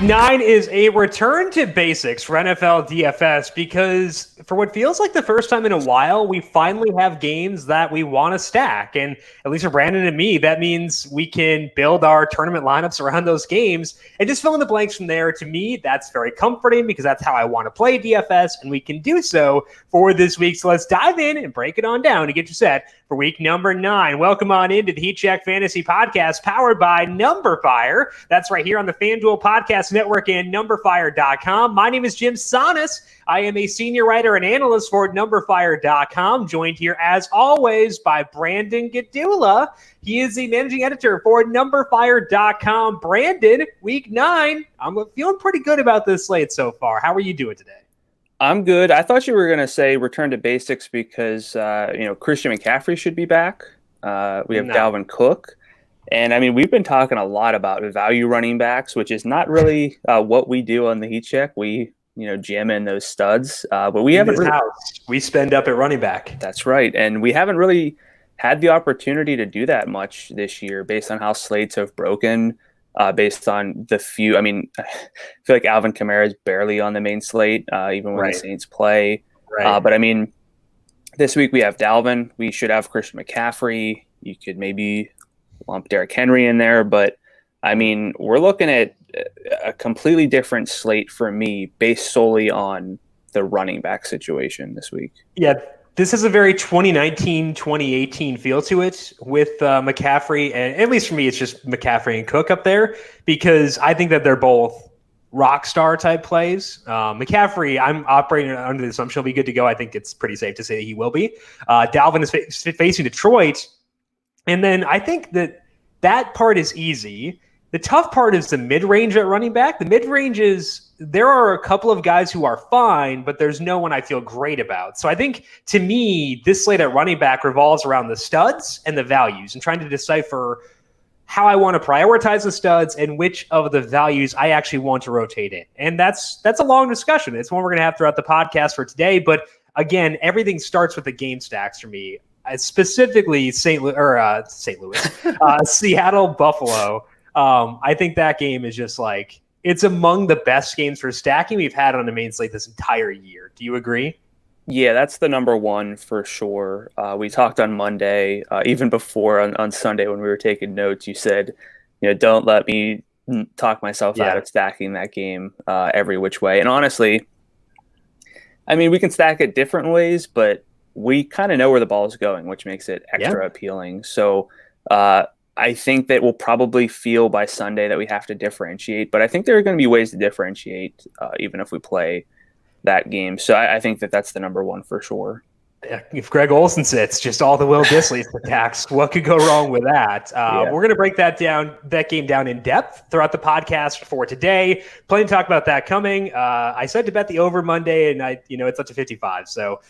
9 is a return to basics for NFL DFS because for what feels like the first time in a while, we finally have games that we want to stack. And at least for Brandon and me, that means we can build our tournament lineups around those games and just fill in the blanks from there. To me, that's very comforting because that's how I want to play DFS, and we can do so for this week. So let's dive in and break it on down to get you set for week number 9. Welcome on into the Heat Check Fantasy Podcast powered by numberFire. That's right here on the FanDuel Podcast Network and numberFire.com. My name is Jim Sonis. I am a senior writer and analyst for numberFire.com, joined here as always by Brandon Gadula. He is the managing editor for numberFire.com. Brandon, week 9, I'm feeling pretty good about this slate so far. How are you doing today? I'm good. I thought you were going to say return to basics because, Christian McCaffrey should be back. We have Dalvin Cook. And, we've been talking a lot about value running backs, which is not really what we do on the Heat Check. We, jam in those studs. But we haven't really... We spend up at running back. That's right. And we haven't really had the opportunity to do that much this year based on how slates have broken. Based on the few, I feel like Alvin Kamara is barely on the main slate, even when the Saints play. Right. But this week we have Dalvin. We should have Christian McCaffrey. You could maybe lump Derrick Henry in there. But, we're looking at a completely different slate for me based solely on the running back situation this week. Yeah. This is a very 2019, 2018 feel to it with McCaffrey. And at least for me, it's just McCaffrey and Cook up there because I think that they're both rock star type plays. McCaffrey, I'm operating under the assumption he'll be good to go. I think it's pretty safe to say that he will be. Dalvin is facing Detroit. And then I think that part is easy. The tough part is the mid-range at running back. The mid-range is there are a couple of guys who are fine, but there's no one I feel great about. So I think, to me, this slate at running back revolves around the studs and the values and trying to decipher how I want to prioritize the studs and which of the values I actually want to rotate in. And that's a long discussion. It's one we're going to have throughout the podcast for today. But, again, everything starts with the game stacks for me, specifically Seattle, Buffalo. I think that game is just it's among the best games for stacking we've had on the main slate this entire year. Do you agree? Yeah, that's the number one for sure. We talked on Monday, even before on Sunday when we were taking notes, you said, don't let me talk myself out of stacking that game every which way. And honestly, we can stack it different ways, but we kind of know where the ball is going, which makes it extra appealing. So, I think that we'll probably feel by Sunday that we have to differentiate, but I think there are going to be ways to differentiate even if we play that game. So I think that's the number one for sure. Yeah, if Greg Olsen sits, just all the Will Dissly attacks, what could go wrong with that? We're going to break that game down in depth throughout the podcast for today. Plenty to talk about that coming. I said to bet the over Monday, and it's up to 55. So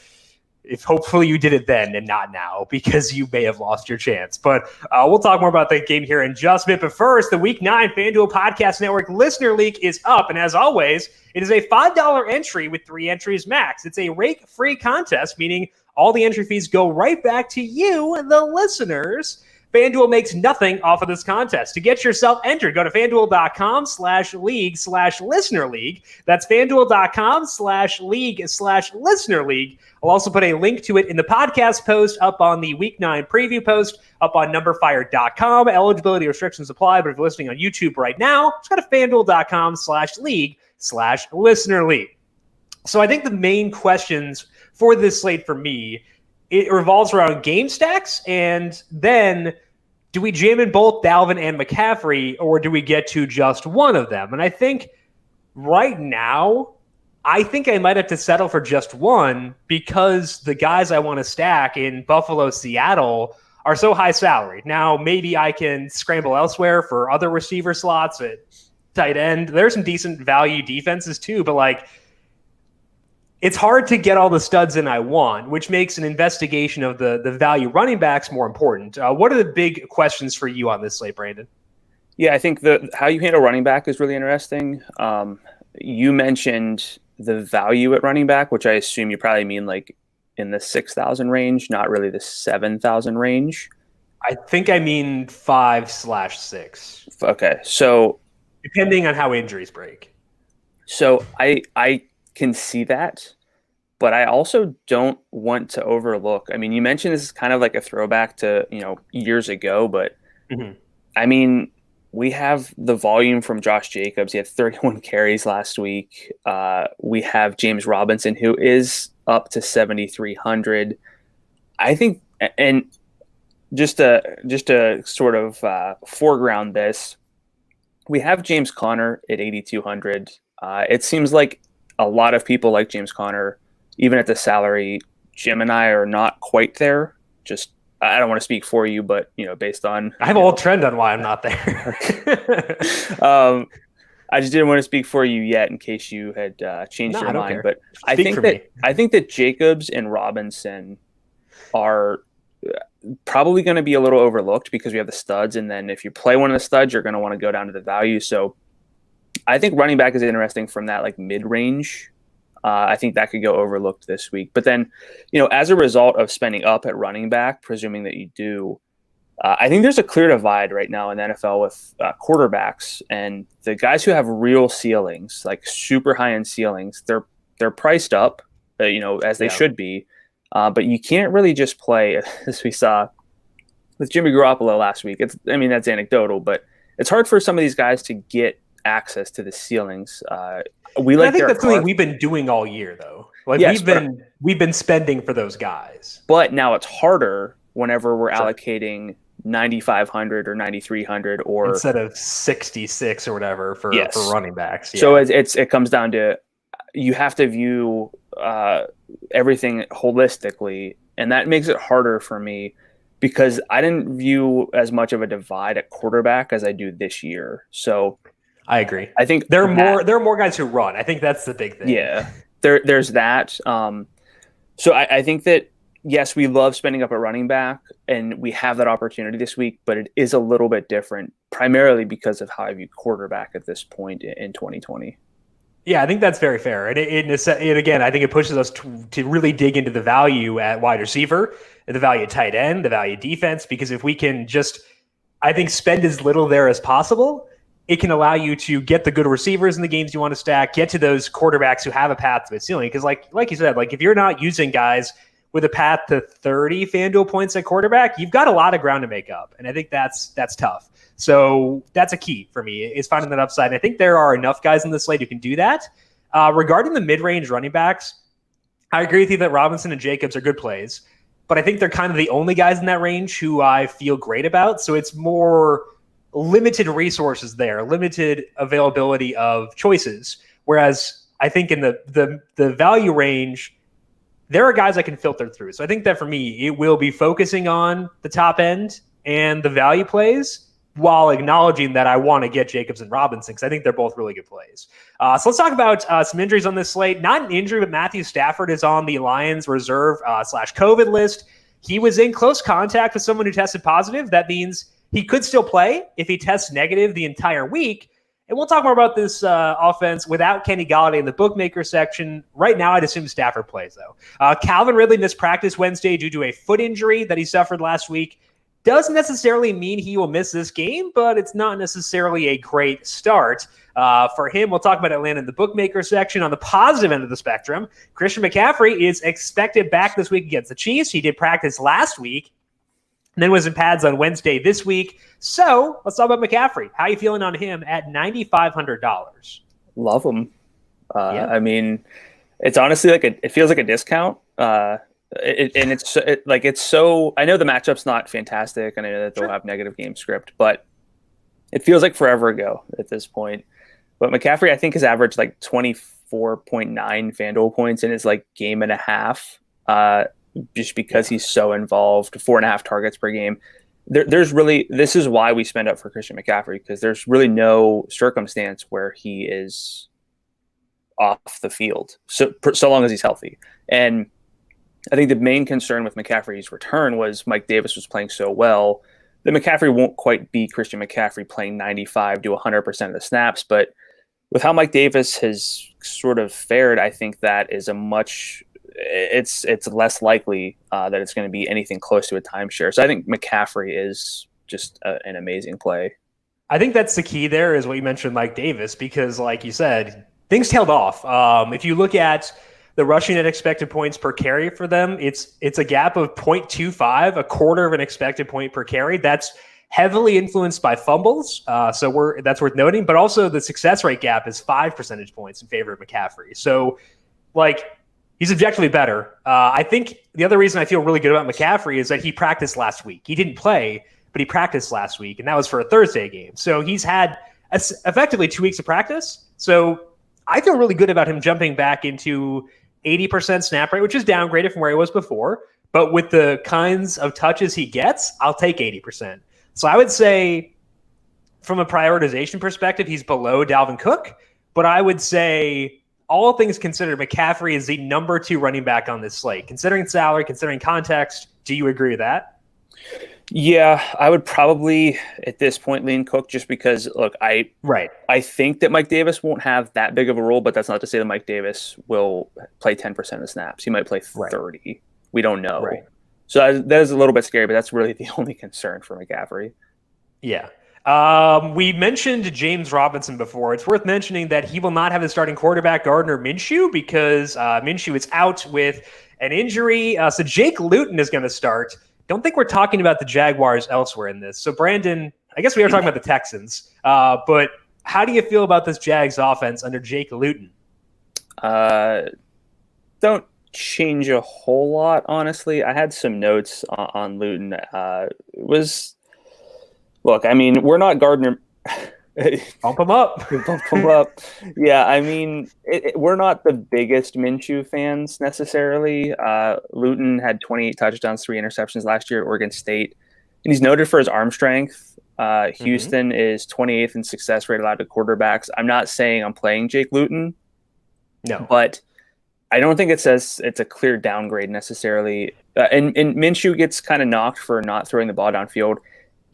if hopefully you did it then and not now, because you may have lost your chance. But we'll talk more about that game here in just a bit. But first, the Week 9 FanDuel Podcast Network Listener League is up. And as always, it is a $5 entry with 3 entries max. It's a rake-free contest, meaning all the entry fees go right back to you, the listeners. FanDuel makes nothing off of this contest. To get yourself entered, go to FanDuel.com/league/listener league. That's FanDuel.com/league/listener league. I'll also put a link to it in the podcast post up on the Week 9 preview post up on numberFire.com. Eligibility restrictions apply, but if you're listening on YouTube right now, just go to FanDuel.com/league/listener league. So I think the main questions for this slate for me, it revolves around game stacks, and then do we jam in both Dalvin and McCaffrey, or do we get to just one of them? And I think right now, I might have to settle for just one because the guys I want to stack in Buffalo, Seattle are so high salaried. Now, maybe I can scramble elsewhere for other receiver slots at tight end. There's some decent value defenses too, but it's hard to get all the studs in I want, which makes an investigation of the value running backs more important. What are the big questions for you on this slate, Brandon? Yeah, I think how you handle running back is really interesting. You mentioned the value at running back, which I assume you probably mean in the 6,000 range, not really the 7,000 range. I think I mean 5/6. Okay, so depending on how injuries break. So I can see that, but I also don't want to overlook. I mean, you mentioned this is kind of like a throwback to, years ago, but I mean, we have the volume from Josh Jacobs. He had 31 carries last week. We have James Robinson, who is up to 7,300. I think, and just to sort of foreground this, we have James Conner at 8,200. It seems like a lot of people like James Conner, even at the salary. Jim and I are not quite there. Just, I don't want to speak for you, but based on, I have a whole trend on why I'm not there. I just didn't want to speak for you yet in case you had changed your mind. But I think that Jacobs and Robinson are probably going to be a little overlooked because we have the studs, and then if you play one of the studs, you're going to want to go down to the value. So I think running back is interesting from that like mid-range. I think that could go overlooked this week. But then, as a result of spending up at running back, presuming that you do, I think there's a clear divide right now in the NFL with quarterbacks, and the guys who have real ceilings, like super high-end ceilings, they're priced up, as they should be. But you can't really just play, as we saw with Jimmy Garoppolo last week. That's anecdotal, but it's hard for some of these guys to get access to the ceilings. I think that's something we've been doing all year, though. We've been spending for those guys. But now it's harder whenever we're allocating 9,500 or 9,300 or instead of 66 or whatever for running backs. Yeah. So it comes down to you have to view everything holistically, and that makes it harder for me because I didn't view as much of a divide at quarterback as I do this year. So I agree. I think there are more guys who run. I think that's the big thing. Yeah, there's that. So I think that yes, we love spending up at running back, and we have that opportunity this week, but it is a little bit different, primarily because of how I view quarterback at this point in 2020. Yeah, I think that's very fair. And again, I think it pushes us to really dig into the value at wide receiver, the value at tight end, the value at defense, because if we can just, I think, spend as little there as possible, it can allow you to get the good receivers in the games you want to stack, get to those quarterbacks who have a path to a ceiling. Because like you said, like if you're not using guys with a path to 30 FanDuel points at quarterback, you've got a lot of ground to make up. And I think that's tough. So that's a key for me, is finding that upside. And I think there are enough guys in the slate who can do that. Regarding the mid-range running backs, I agree with you that Robinson and Jacobs are good plays, but I think they're kind of the only guys in that range who I feel great about. So it's more limited resources there, limited availability of choices. Whereas I think in the value range, there are guys I can filter through. So I think that for me, it will be focusing on the top end and the value plays, while acknowledging that I want to get Jacobs and Robinson because I think they're both really good plays. So let's talk about some injuries on this slate. Not an injury, but Matthew Stafford is on the Lions reserve / COVID list. He was in close contact with someone who tested positive. That means he could still play if he tests negative the entire week. And we'll talk more about this offense without Kenny Golladay in the bookmaker section. Right now, I'd assume Stafford plays, though. Calvin Ridley missed practice Wednesday due to a foot injury that he suffered last week. Doesn't necessarily mean he will miss this game, but it's not necessarily a great start for him. We'll talk about Atlanta in the bookmaker section. On the positive end of the spectrum, Christian McCaffrey is expected back this week against the Chiefs. He did practice last week and then was in pads on Wednesday this week. So let's talk about McCaffrey. How are you feeling on him at $9,500? Love him. I mean, it's honestly it feels like a discount. It's so. I know the matchup's not fantastic, and I know that they'll have negative game script, but it feels like forever ago at this point. But McCaffrey, I think, has averaged like 24.9 FanDuel points in his game and a half, just because he's so involved. 4.5 targets per game. This is why we spend up for Christian McCaffrey, because there's really no circumstance where he is off the field, so long as he's healthy. And I think the main concern with McCaffrey's return was Mike Davis was playing so well that McCaffrey won't quite be Christian McCaffrey playing 95 to 100% of the snaps. But with how Mike Davis has sort of fared, I think that is it's less likely that it's going to be anything close to a timeshare. So I think McCaffrey is just an amazing play. I think that's the key there is what you mentioned, Mike Davis, because like you said, things tailed off. If you look at the rushing net expected points per carry for them, it's a gap of 0.25, a quarter of an expected point per carry. That's heavily influenced by fumbles. So that's worth noting, but also the success rate gap is 5 percentage points in favor of McCaffrey. So like he's objectively better. I think the other reason I feel really good about McCaffrey is that he practiced last week. He didn't play, but he practiced last week, and that was for a Thursday game. So he's had effectively 2 weeks of practice. So I feel really good about him jumping back into 80% snap rate, which is downgraded from where he was before. But with the kinds of touches he gets, I'll take 80%. So I would say from a prioritization perspective, he's below Dalvin Cook. But I would say all things considered, McCaffrey is the number 2 running back on this slate. Considering salary, considering context, do you agree with that? Yeah, I would probably at this point lean Cook just because, look, I think that Mike Davis won't have that big of a role, but that's not to say that Mike Davis will play 10% of snaps. He might play 30. Right. We don't know. Right. So that is a little bit scary, but that's really the only concern for McCaffrey. Yeah. We mentioned James Robinson before. It's worth mentioning that he will not have his starting quarterback, Gardner Minshew, because Minshew is out with an injury. So Jake Luton is going to start. Don't think we're talking about the Jaguars elsewhere in this. So, Brandon, I guess we are talking about the Texans. But how do you feel about this Jags offense under Jake Luton? Don't change a whole lot, honestly. I had some notes on Luton. Look, I mean, we're not Gardner. Bump him up. Bump him up. Yeah, I mean, we're not the biggest Minshew fans necessarily. Luton had 28 touchdowns, 3 interceptions last year at Oregon State, and he's noted for his arm strength. Houston is 28th in success rate allowed to quarterbacks. I'm not saying I'm playing Jake Luton, no, but I don't think it says it's a clear downgrade necessarily. And Minshew gets kind of knocked for not throwing the ball downfield.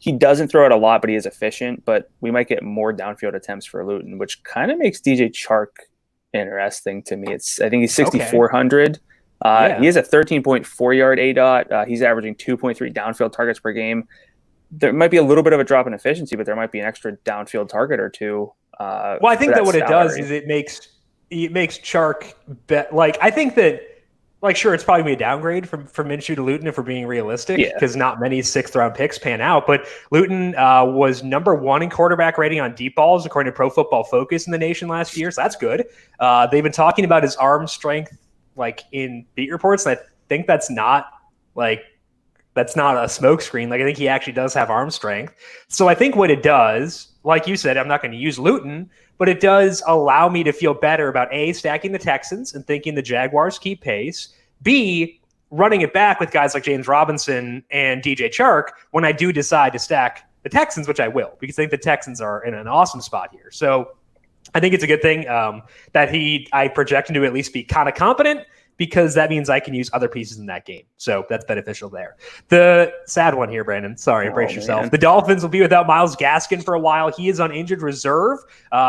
He doesn't throw it a lot, but he is efficient. But we might get more downfield attempts for Luton, which kind of makes DJ Chark interesting to me. I think he's 6,400. He has a 13.4 yard ADOT. He's averaging 2.3 downfield targets per game. There might be a little bit of a drop in efficiency, but there might be an extra downfield target or two. Well, I think that what it does is it makes Chark I think that. Sure, it's probably going to be a downgrade from Minshew to Luton if we're being realistic, because not many 6th-round picks pan out. But Luton was number 1 in quarterback rating on deep balls, according to Pro Football Focus in the nation last year, so that's good. They've been talking about his arm strength, in beat reports, and I think that's not a smokescreen. I think he actually does have arm strength. So I think what it does, like you said, I'm not going to use Luton, but it does allow me to feel better about A, stacking the Texans and thinking the Jaguars keep pace, B, running it back with guys like James Robinson and DJ Chark when I do decide to stack the Texans, which I will, because I think the Texans are in an awesome spot here. So I think it's a good thing that I project him to at least be kind of competent, because that means I can use other pieces in that game. So that's beneficial there. The sad one here, Brandon. Sorry, brace yourself. Man. The Dolphins will be without Myles Gaskin for a while. He is on injured reserve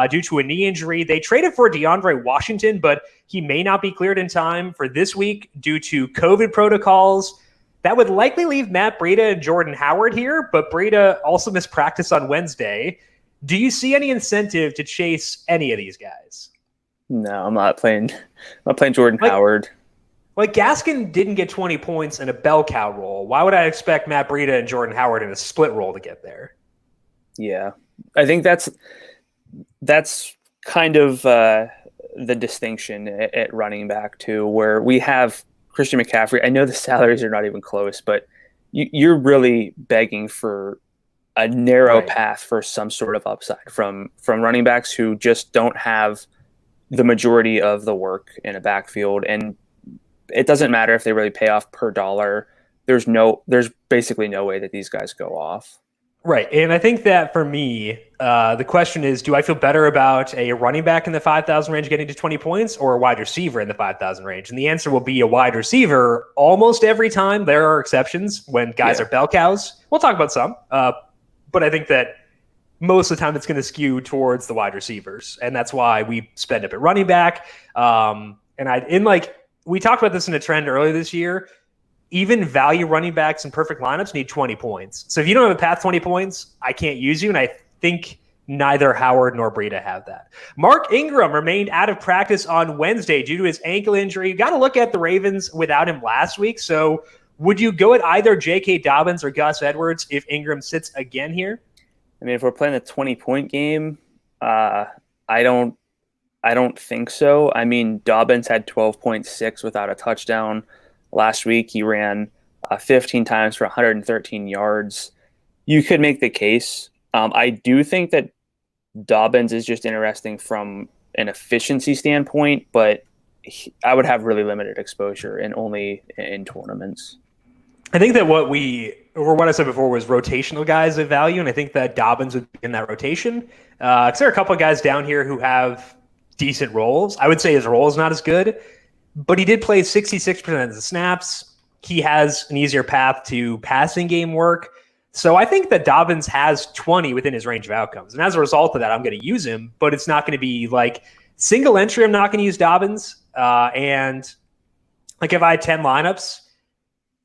due to a knee injury. They traded for DeAndre Washington, but he may not be cleared in time for this week due to COVID protocols. That would likely leave Matt Breida and Jordan Howard here, but Breida also missed practice on Wednesday. Do you see any incentive to chase any of these guys? No, I'm not playing Jordan Howard. Gaskin didn't get 20 points in a bell cow roll. Why would I expect Matt Breida and Jordan Howard in a split roll to get there? Yeah, I think that's kind of the distinction at running back too, where we have Christian McCaffrey. I know the salaries are not even close, but you're really begging for a narrow path for some sort of upside from running backs who just don't have the majority of the work in a backfield. And it doesn't matter if they really pay off per dollar. There's basically no way that these guys go off. Right. And I think that for me, the question is, do I feel better about a running back in the 5,000 range getting to 20 points or a wide receiver in the 5,000 range? And the answer will be a wide receiver almost every time. There are exceptions when guys are bell cows. We'll talk about some. But I think that most of the time it's going to skew towards the wide receivers. And that's why we spend up at running back. We talked about this in a trend earlier this year. Even value running backs in perfect lineups need 20 points. So if you don't have a path 20 points, I can't use you. And I think neither Howard nor Breida have that. Mark Ingram remained out of practice on Wednesday due to his ankle injury. You got to look at the Ravens without him last week. So would you go at either J.K. Dobbins or Gus Edwards if Ingram sits again here? I mean, if we're playing a 20-point game, I don't think so. I mean, Dobbins had 12.6 without a touchdown last week. He ran 15 times for 113 yards. You could make the case. I do think that Dobbins is just interesting from an efficiency standpoint, but I would have really limited exposure and only in tournaments. I think that what I said before was rotational guys of value, and I think that Dobbins would be in that rotation. Because there are a couple of guys down here who have decent roles. I would say his role is not as good, but he did play 66% of the snaps. He has an easier path to passing game work. So I think that Dobbins has 20 within his range of outcomes. And as a result of that, I'm going to use him, but it's not going to be like single entry. I'm not going to use Dobbins. And like if I had 10 lineups,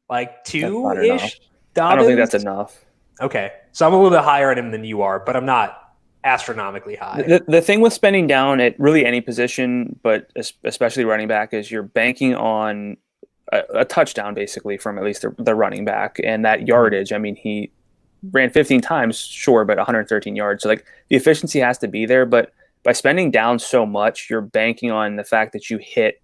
like 2-ish Dobbins. I don't think that's enough. Okay. So I'm a little bit higher on him than you are, but I'm not astronomically high. The thing with spending down at really any position, but especially running back, is you're banking on a touchdown basically from at least the running back and that yardage. I mean, he ran 15 times, sure, but 113 yards. So like the efficiency has to be there, but by spending down so much, you're banking on the fact that you hit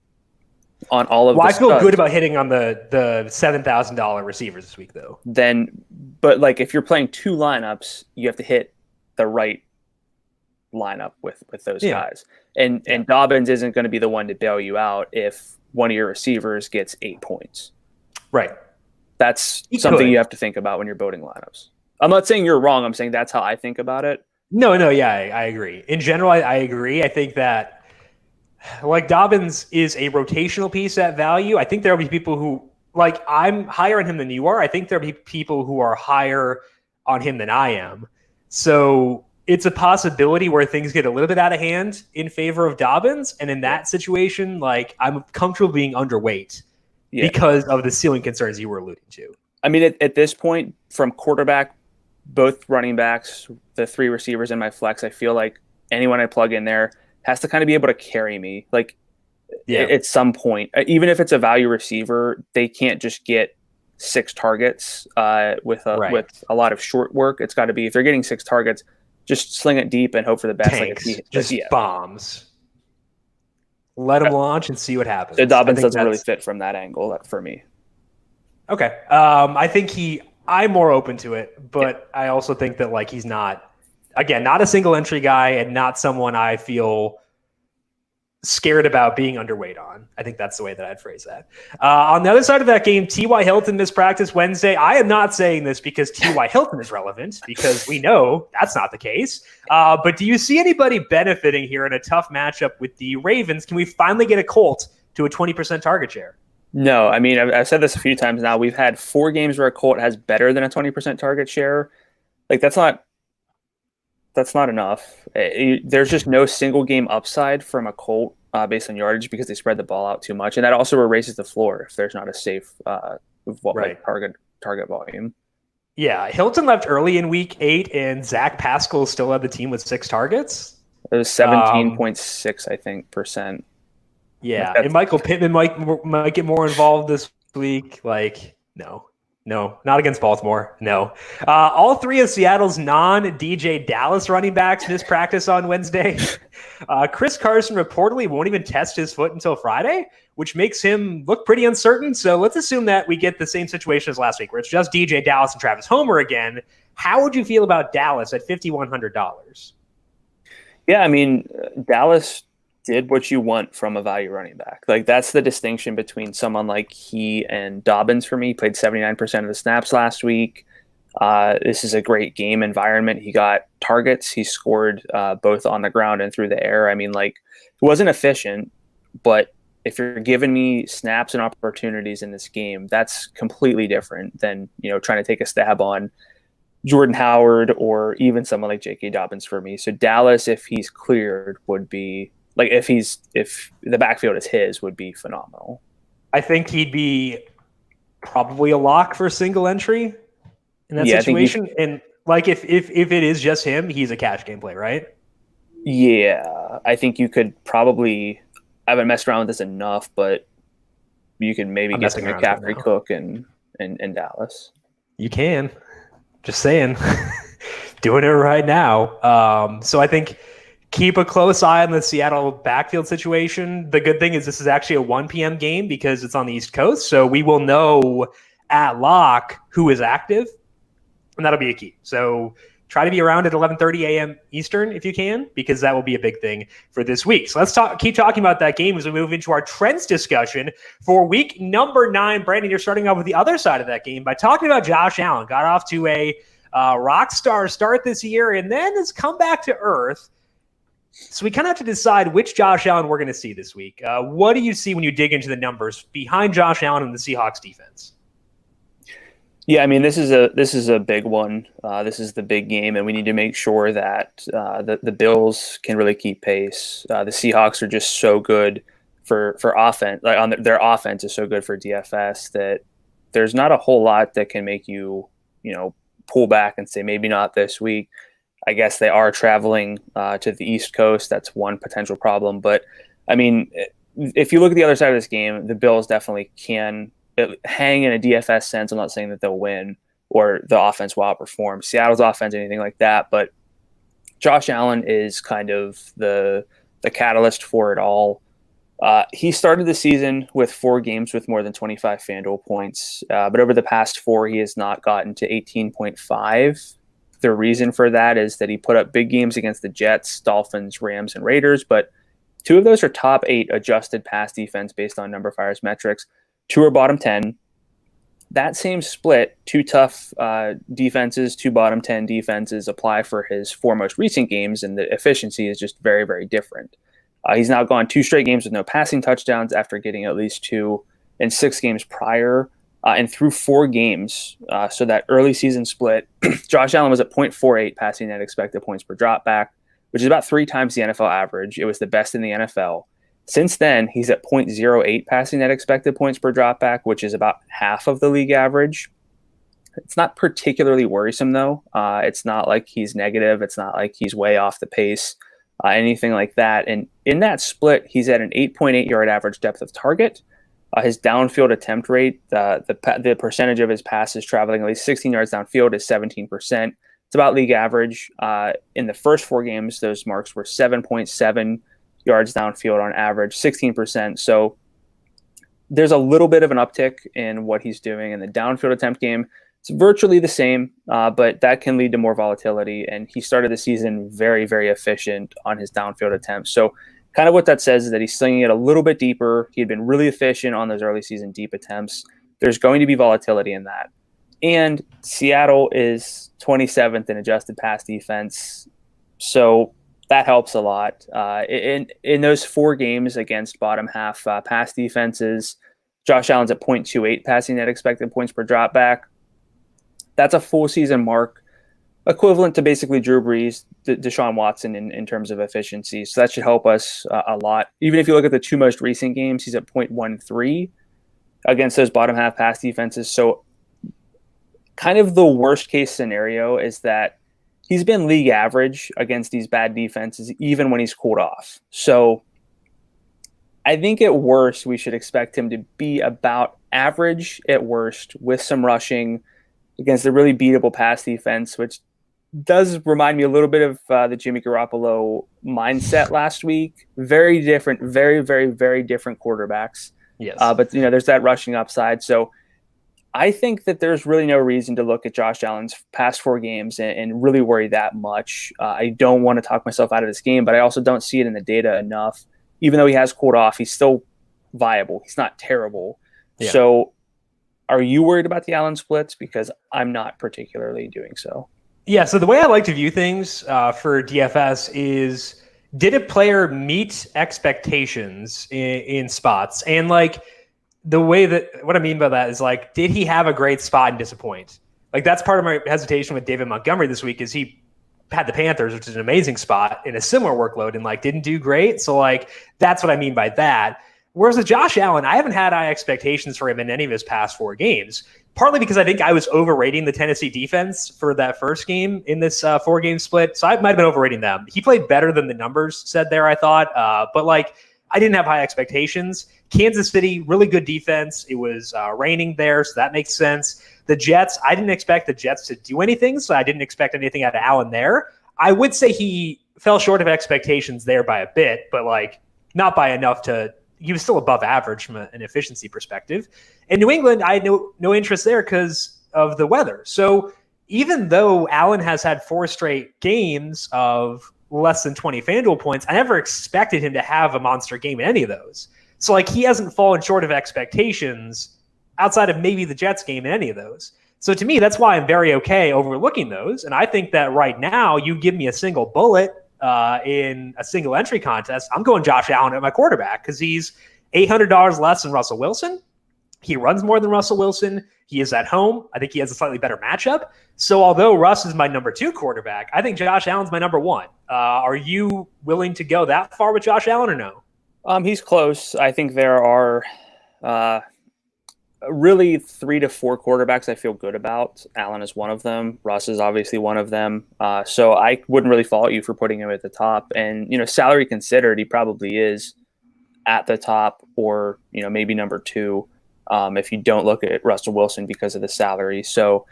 on all of the I feel studs. good about hitting on the $7,000 receivers this week though. But like if you're playing two lineups, you have to hit the right lineup with those guys. And Dobbins isn't going to be the one to bail you out if one of your receivers gets 8 points. Right. That's something you have to think about when you're building lineups. I'm not saying you're wrong. I'm saying that's how I think about it. No, yeah, I agree. In general, I agree. I think that like Dobbins is a rotational piece at value. I think there'll be people who like I'm higher on him than you are. I think there'll be people who are higher on him than I am. So it's a possibility where things get a little bit out of hand in favor of Dobbins. And in that situation, like I'm comfortable being underweight because of the ceiling concerns you were alluding to. I mean, at this point, from quarterback, both running backs, the three receivers in my flex, I feel like anyone I plug in there has to kind of be able to carry me. Like at some point, even if it's a value receiver, they can't just get 6 targets with a lot of short work. It's got to be, if they're getting 6 targets, just sling it deep and hope for the best. Tanks, like bombs. Let them launch and see what happens. So Dobbins doesn't really fit from that angle for me. Okay. I think I'm more open to it, but I also think that like he's not a single entry guy and not someone I feel scared about being underweight on. I think that's the way that I'd phrase that. On the other side of that game, T.Y. Hilton missed practice Wednesday. I am not saying this because T.Y. Hilton is relevant, because we know that's not the case. But do you see anybody benefiting here in a tough matchup with the Ravens? Can we finally get a Colt to a 20% target share? No, I mean, I've said this a few times now. We've had 4 games where a Colt has better than a 20% target share. Like that's not enough. There's just no single game upside from a Colt based on yardage because they spread the ball out too much, and that also erases the floor if there's not a safe target volume. Yeah, Hilton left early in week 8, and Zach Pascal still led the team with 6 targets. It was 17.6, I think, percent. Yeah, and Michael Pittman might get more involved this week. Like, no, not against Baltimore. No. All 3 of Seattle's non-DJ Dallas running backs missed practice on Wednesday. Chris Carson reportedly won't even test his foot until Friday, which makes him look pretty uncertain. So let's assume that we get the same situation as last week, where it's just DJ Dallas and Travis Homer again. How would you feel about Dallas at $5,100? Yeah, I mean, Dallas did what you want from a value running back. Like that's the distinction between someone like he and Dobbins for me. He played 79% of the snaps last week. This is a great game environment. He got targets. He scored both on the ground and through the air. I mean, like it wasn't efficient, but if you're giving me snaps and opportunities in this game, that's completely different than, trying to take a stab on Jordan Howard or even someone like J.K. Dobbins for me. So Dallas, if he's cleared, would be like if the backfield is his, would be phenomenal. I think he'd be probably a lock for single entry in that situation. And Like if it is just him, he's a cash game play, right? Yeah, I think you could probably. I haven't messed around with this enough, but you can maybe get the McCaffrey, Cook, and Dallas. You can. Just saying. Doing it right now. So I think keep a close eye on the Seattle backfield situation. The good thing is this is actually a 1 p.m. game because it's on the East Coast, so we will know at lock who is active, and that'll be a key. So try to be around at 11:30 a.m. Eastern if you can, because that will be a big thing for this week. So let's keep talking about that game as we move into our trends discussion for week number 9. Brandon, you're starting off with the other side of that game by talking about Josh Allen. Got off to a rock star start this year and then has come back to earth. So we kind of have to decide which Josh Allen we're going to see this week. What do you see when you dig into the numbers behind Josh Allen and the Seahawks defense? Yeah, I mean, this is a big one. This is the big game, and we need to make sure that the Bills can really keep pace. The Seahawks are just so good for offense. Like their offense is so good for DFS that there's not a whole lot that can make you pull back and say maybe not this week. I guess they are traveling to the East Coast. That's one potential problem. But I mean, if you look at the other side of this game, the Bills definitely can hang in a DFS sense. I'm not saying that they'll win or the offense will outperform Seattle's offense or anything like that, but Josh Allen is kind of the catalyst for it all. He started the season with 4 games with more than 25 FanDuel points, but over the past 4, he has not gotten to 18.5. The reason for that is that he put up big games against the Jets, Dolphins, Rams, and Raiders, but 2 of those are top 8 adjusted pass defense based on numberFire's metrics. 2 are bottom 10. That same split, 2 tough defenses, 2 bottom 10 defenses apply for his 4 most recent games, and the efficiency is just very, very different. He's now gone 2 straight games with no passing touchdowns after getting at least 2 in 6 games prior. And through 4 games, so that early season split, Josh Allen was at 0.48 passing net expected points per dropback, which is about 3 times the NFL average. It was the best in the NFL. Since then, he's at 0.08 passing net expected points per dropback, which is about half of the league average. It's not particularly worrisome, though. It's not like he's negative. It's not like he's way off the pace, anything like that. And in that split, he's at an 8.8 yard average depth of target. His downfield attempt rate, the percentage of his passes traveling at least 16 yards downfield is 17%. It's about league average. In the first 4 games, those marks were 7.7 yards downfield on average, 16%. So there's a little bit of an uptick in what he's doing in the downfield attempt game. It's virtually the same, but that can lead to more volatility. And he started the season very, very efficient on his downfield attempts. So kind of what that says is that he's slinging it a little bit deeper. He had been really efficient on those early season deep attempts. There's going to be volatility in that. And Seattle is 27th in adjusted pass defense. So that helps a lot. In those 4 games against bottom half pass defenses, Josh Allen's at 0.28 passing net expected points per dropback. That's a full season mark, equivalent to basically Drew Brees, Deshaun Watson in terms of efficiency. So that should help us a lot. Even if you look at the 2 most recent games, he's at 0.13 against those bottom half pass defenses. So kind of the worst case scenario is that he's been league average against these bad defenses, even when he's cooled off. So I think at worst, we should expect him to be about average at worst with some rushing against a really beatable pass defense, which does remind me a little bit of the Jimmy Garoppolo mindset last week. Very different, very, very, very different quarterbacks. Yes. But there's that rushing upside. So I think that there's really no reason to look at Josh Allen's past 4 games and really worry that much. I don't want to talk myself out of this game, but I also don't see it in the data enough. Even though he has cooled off, he's still viable. He's not terrible. Yeah. So are you worried about the Allen splits? Because I'm not particularly doing so. Yeah, so the way I like to view things for DFS is, did a player meet expectations in spots? And like the way that, what I mean by that is like, did he have a great spot and disappoint? Like that's part of my hesitation with David Montgomery this week is he had the Panthers, which is an amazing spot in a similar workload and like didn't do great. So like, that's what I mean by that. Whereas with Josh Allen, I haven't had high expectations for him in any of his past 4 games partly because I think I was overrating the Tennessee defense for that first game in this 4-game split. So I might have been overrating them. He played better than the numbers said there, I thought. But like, I didn't have high expectations. Kansas City, really good defense. It was raining there, so that makes sense. The Jets, I didn't expect the Jets to do anything, so I didn't expect anything out of Allen there. I would say he fell short of expectations there by a bit, but like not by enough to – he was still above average from an efficiency perspective. In New England, I had no interest there because of the weather. So even though Allen has had 4 straight games of less than 20 FanDuel points, I never expected him to have a monster game in any of those. So like he hasn't fallen short of expectations outside of maybe the Jets game in any of those. So to me, that's why I'm very okay overlooking those. And I think that right now you give me a single bullet in a single entry contest, I'm going Josh Allen at my quarterback because he's $800 less than Russell Wilson. He runs more than Russell Wilson. He is at home. I think he has a slightly better matchup. So although Russ is my number 2 quarterback, I think Josh Allen's my number 1. Are you willing to go that far with Josh Allen or no? He's close. I think there are really 3 to 4 quarterbacks I feel good about. Allen is one of them. Russ is obviously one of them. So I wouldn't really fault you for putting him at the top. And, salary considered, he probably is at the top or, maybe number 2 if you don't look at Russell Wilson because of the salary. So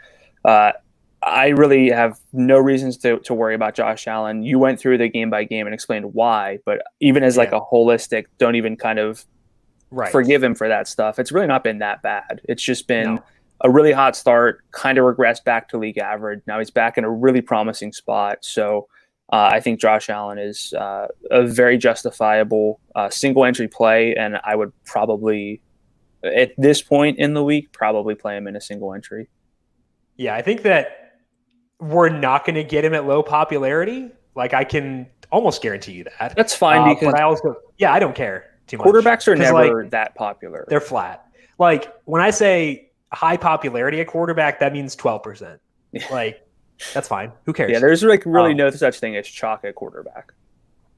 I really have no reasons to worry about Josh Allen. You went through the game by game and explained why, but even as like a holistic, don't even kind of forgive him for that stuff. It's really not been that bad. It's just been a really hot start, kind of regressed back to league average. Now he's back in a really promising spot. So I think Josh Allen is a very justifiable single entry play. And I would probably, at this point in the week, probably play him in a single entry. Yeah, I think that we're not going to get him at low popularity. Like I can almost guarantee you that. That's fine because but I also, I don't care. Quarterbacks are never that popular. They're flat. Like when I say high popularity at quarterback, that means 12%. Like that's fine. Who cares? Yeah, there's like really no such thing as chalk at quarterback.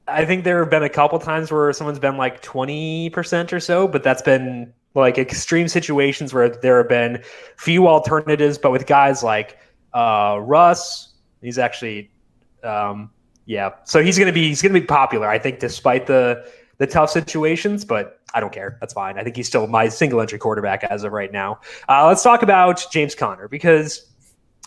I think there have been a couple times where someone's been like 20% or so, but that's been like extreme situations where there have been few alternatives. But with guys like Russ, he's actually, so he's gonna be popular. I think despite the tough situations, but I don't care. That's fine. I think he's still my single entry quarterback as of right now. Let's talk about James Conner because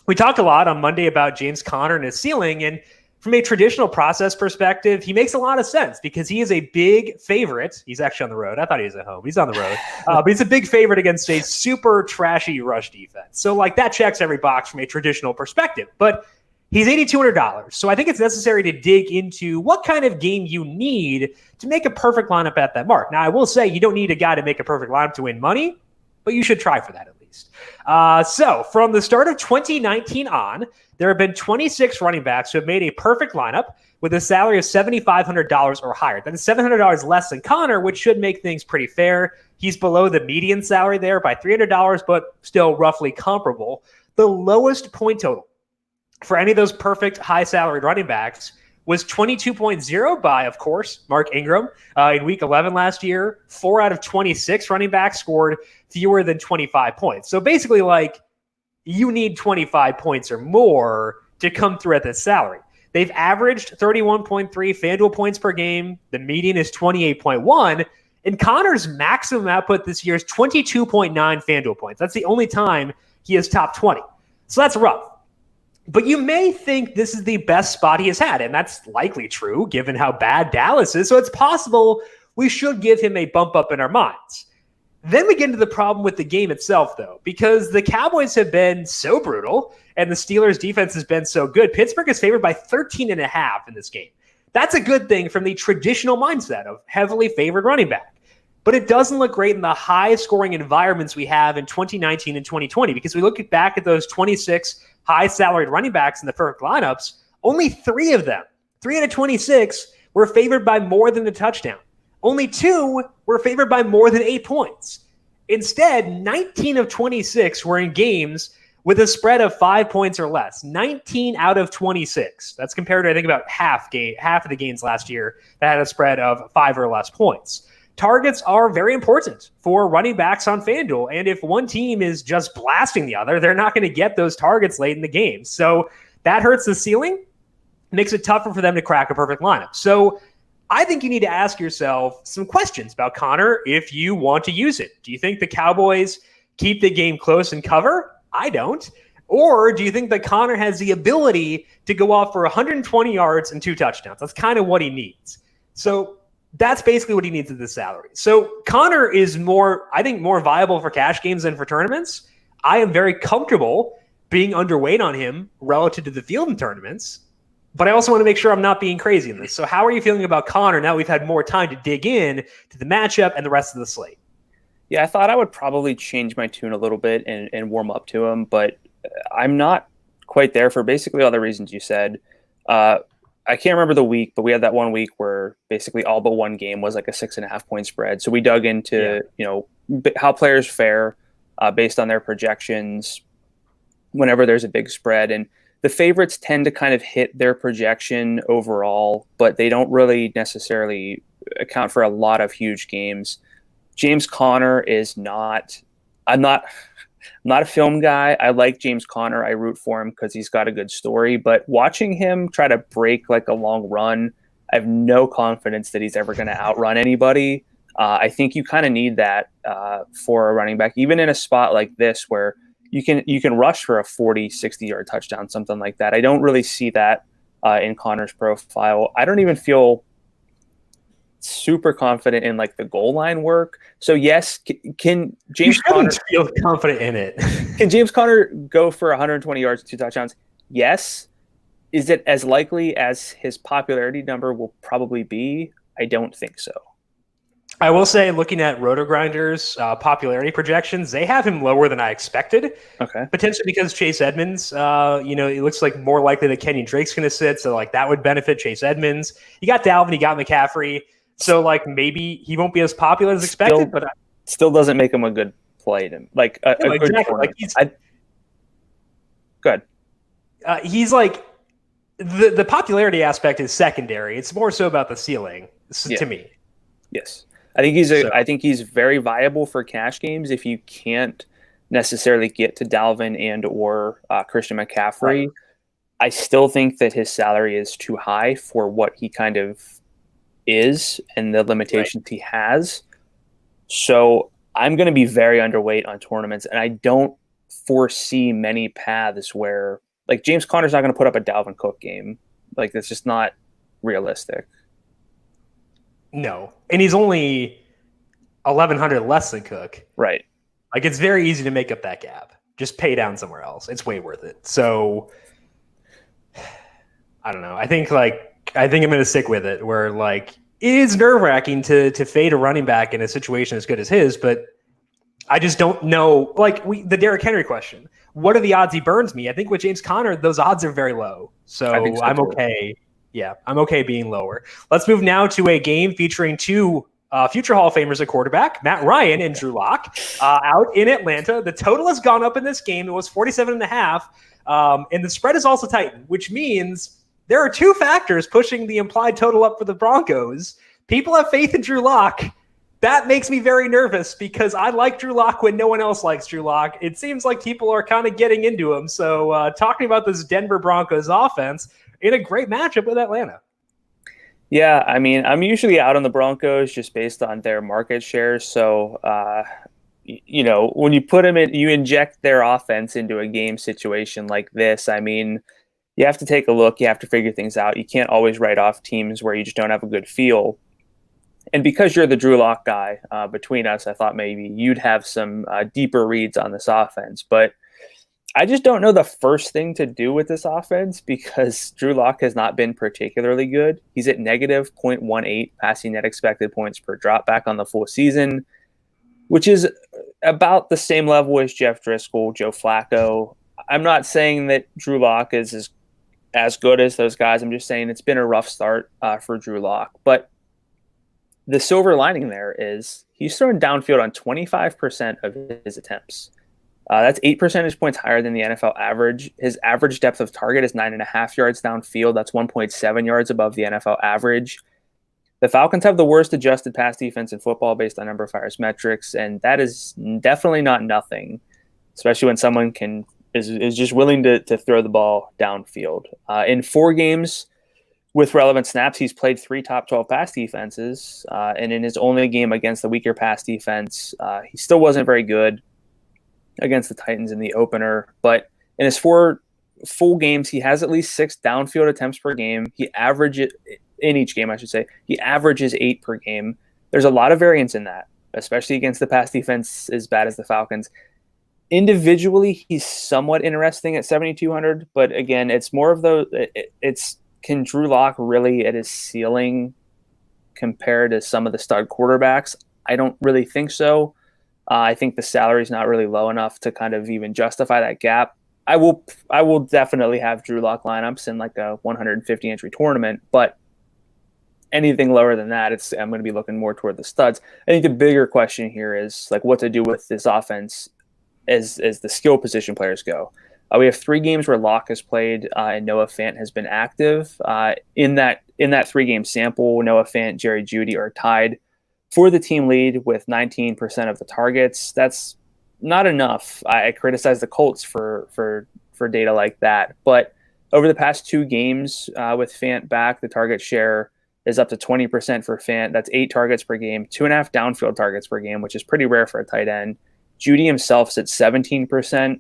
we talked a lot on Monday about James Conner and his ceiling. And from a traditional process perspective, he makes a lot of sense because he is a big favorite. He's actually on the road. I thought he was at home. He's on the road. But he's a big favorite against a super trashy rush defense. So like that checks every box from a traditional perspective. But he's $8,200. So I think it's necessary to dig into what kind of game you need to make a perfect lineup at that mark. Now, I will say you don't need a guy to make a perfect lineup to win money, but you should try for that at least. So from the start of 2019 on, there have been 26 running backs who have made a perfect lineup with a salary of $7,500 or higher. That is $700 less than Conner, which should make things pretty fair. He's below the median salary there by $300, but still roughly comparable. The lowest point total for any of those perfect high-salaried running backs was 22.0 by, of course, Mark Ingram. In Week 11 last year, 4 out of 26 running backs scored fewer than 25 points. So basically, like, you need 25 points or more to come through at this salary. They've averaged 31.3 FanDuel points per game. The median is 28.1. And Connor's maximum output this year is 22.9 FanDuel points. That's the only time he is top 20. So that's rough. But you may think this is the best spot he has had, and that's likely true given how bad Dallas is. So it's possible we should give him a bump up in our minds. Then we get into the problem with the game itself, though, because the Cowboys have been so brutal and the Steelers' defense has been so good. Pittsburgh is favored by 13.5 in this game. That's a good thing from the traditional mindset of heavily favored running back. But it doesn't look great in the high-scoring environments we have in 2019 and 2020 because we look back at those 26 high-salaried running backs in the perfect lineups, only 3 of them, 3 out of 26, were favored by more than a touchdown. Only 2 were favored by more than 8 points. Instead, 19 of 26 were in games with a spread of 5 points or less. 19 out of 26. That's compared to, I think, about half of the games last year that had a spread of 5 or less points. targets are very important for running backs on FanDuel. And if one team is just blasting the other, they're not going to get those targets late in the game. So that hurts the ceiling, makes it tougher for them to crack a perfect lineup. So I think you need to ask yourself some questions about Connor if you want to use it. Do you think the Cowboys keep the game close and cover? I don't. Or do you think that Connor has the ability to go off for 120 yards and 2 touchdowns? That's kind of what he needs. So that's basically what he needs at this salary. So Connor is more viable for cash games than for tournaments. I am very comfortable being underweight on him relative to the field in tournaments, but I also want to make sure I'm not being crazy in this. So how are you feeling about Connor now we've had more time to dig in to the matchup and the rest of the slate? Yeah, I thought I would probably change my tune a little bit and warm up to him, but I'm not quite there for basically all the reasons you said. I can't remember the week, but we had that one week where basically all but one game was like a 6.5 point spread. So we dug into, how players fare based on their projections whenever there's a big spread. And the favorites tend to kind of hit their projection overall, but they don't really necessarily account for a lot of huge games. James Conner is not, I'm not a film guy. I like James Conner. I root for him because he's got a good story. But watching him try to break like a long run, I have no confidence that he's ever going to outrun anybody. I think you kind of need that for a running back, even in a spot like this where you can rush for a 40, 60-yard touchdown, something like that. I don't really see that in Connor's profile. I don't even feel super confident in like the goal line work. So yes, can James Conner feel confident in it? Can James Conner go for 120 yards, 2 touchdowns? Yes. Is it as likely as his popularity number will probably be? I don't think so. I will say, looking at RotoGrinders popularity projections, they have him lower than I expected. Okay. Potentially because Chase Edmonds, it looks like more likely that Kenyon Drake's going to sit, so like that would benefit Chase Edmonds. You got Dalvin, you got McCaffrey. So, like, maybe he won't be as popular as expected, but still doesn't make him a good play. Like a good exactly. Like good. He's like the popularity aspect is secondary. It's more so about the ceiling to me. Yes, I think he's very viable for cash games if you can't necessarily get to Dalvin and or Christian McCaffrey. Right. I still think that his salary is too high for what he kind of is and the limitations he has. So I'm going to be very underweight on tournaments, and I don't foresee many paths where like James Conner's not going to put up a Dalvin Cook game. Like that's just not realistic. No. And he's only 1,100 less than Cook. Right. Like it's very easy to make up that gap. Just pay down somewhere else. It's way worth it. So I don't know. I think I'm going to stick with it where like it is nerve-wracking to fade a running back in a situation as good as his, but I just don't know. Like the Derrick Henry question, what are the odds he burns me? I think with James Conner, those odds are very low. So I'm okay. Yeah, I'm okay being lower. Let's move now to a game featuring 2 future Hall of Famers at quarterback, Matt Ryan and Drew Lock, out in Atlanta. The total has gone up in this game. It was 47.5, and the spread is also tightened, which means there are 2 factors pushing the implied total up for the Broncos. People have faith in Drew Lock. That makes me very nervous because I like Drew Lock when no one else likes Drew Lock. It seems like people are kind of getting into him. So talking about this Denver Broncos offense in a great matchup with Atlanta. Yeah, I mean, I'm usually out on the Broncos just based on their market shares. So, when you put them in, you inject their offense into a game situation like this. I mean, you have to take a look. You have to figure things out. You can't always write off teams where you just don't have a good feel. And because you're the Drew Lock guy between us, I thought maybe you'd have some deeper reads on this offense. But I just don't know the first thing to do with this offense because Drew Lock has not been particularly good. He's at negative 0.18 passing net expected points per dropback on the full season, which is about the same level as Jeff Driscoll, Joe Flacco. I'm not saying that Drew Lock is as good as those guys. I'm just saying it's been a rough start for Drew Lock. But the silver lining there is he's thrown downfield on 25% of his attempts. That's 8 percentage points higher than the NFL average. His average depth of target is 9.5 yards downfield. That's 1.7 yards above the NFL average. The Falcons have the worst adjusted pass defense in football based on numberFire's metrics, and that is definitely not nothing, especially when someone is just willing to throw the ball downfield. In 4 games with relevant snaps, he's played 3 top 12 pass defenses, and in his only game against the weaker pass defense, he still wasn't very good against the Titans in the opener. But in his 4 full games, he has at least 6 downfield attempts per game. He averages in each game, I should say. He averages 8 per game. There's a lot of variance in that, especially against the pass defense as bad as the Falcons. Individually, he's somewhat interesting at 7,200, but again, it's more of can Drew Lock really at his ceiling compared to some of the stud quarterbacks? I don't really think so. I think the salary is not really low enough to kind of even justify that gap. I will definitely have Drew Lock lineups in like a 150 entry tournament, but anything lower than that, I'm going to be looking more toward the studs. I think the bigger question here is like what to do with this offense as the skill position players go. We have 3 games where Locke has played and Noah Fant has been active. In that 3-game sample, Noah Fant, Jerry Jeudy are tied for the team lead with 19% of the targets. That's not enough. I criticize the Colts for data like that, but over the past 2 games with Fant back, the target share is up to 20% for Fant. That's 8 targets per game, 2.5 downfield targets per game, which is pretty rare for a tight end. Jeudy himself is at 17%,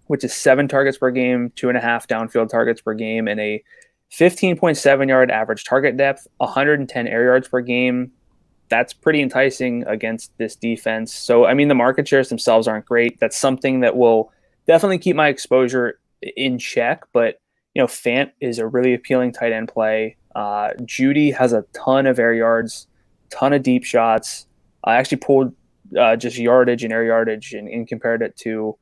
which is 7 targets per game, 2.5 downfield targets per game, and a 15.7 yard average target depth, 110 air yards per game. That's pretty enticing against this defense. So, I mean, the market shares themselves aren't great. That's something that will definitely keep my exposure in check. But, Fant is a really appealing tight end play. Jeudy has a ton of air yards, ton of deep shots. I actually pulled just yardage and air yardage and compared it to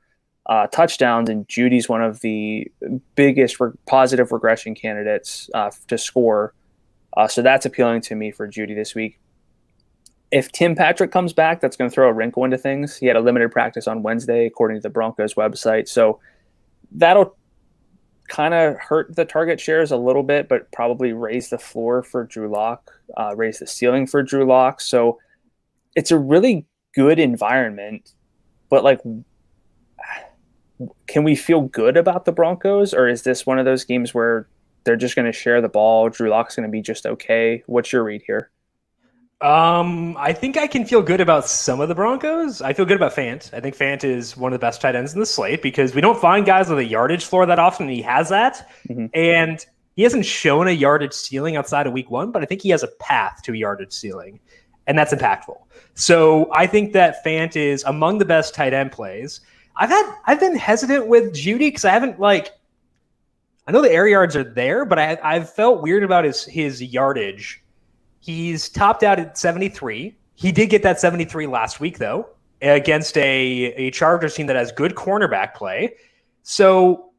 touchdowns, and Judy's one of the biggest positive regression candidates to score. So that's appealing to me for Jeudy this week. If Tim Patrick comes back, that's going to throw a wrinkle into things. He had a limited practice on Wednesday, according to the Broncos website. So that'll kind of hurt the target shares a little bit, but probably raise the floor for Drew Lock, raise the ceiling for Drew Lock. So it's a really good environment, but like, can we feel good about the Broncos, or is this one of those games where they're just going to share the ball? Drew Lock's going to be just okay. What's your read here? I think I can feel good about some of the Broncos. I feel good about Fant. I think Fant is one of the best tight ends in the slate because we don't find guys with a yardage floor that often, and he has that. Mm-hmm. And he hasn't shown a yardage ceiling outside of week 1, but I think he has a path to a yardage ceiling, and that's impactful. So I think that Fant is among the best tight end plays. I've been hesitant with Jeudy because I know the air yards are there, but I've felt weird about his yardage. He's topped out at 73. He did get that 73 last week, though, against a Chargers team that has good cornerback play. So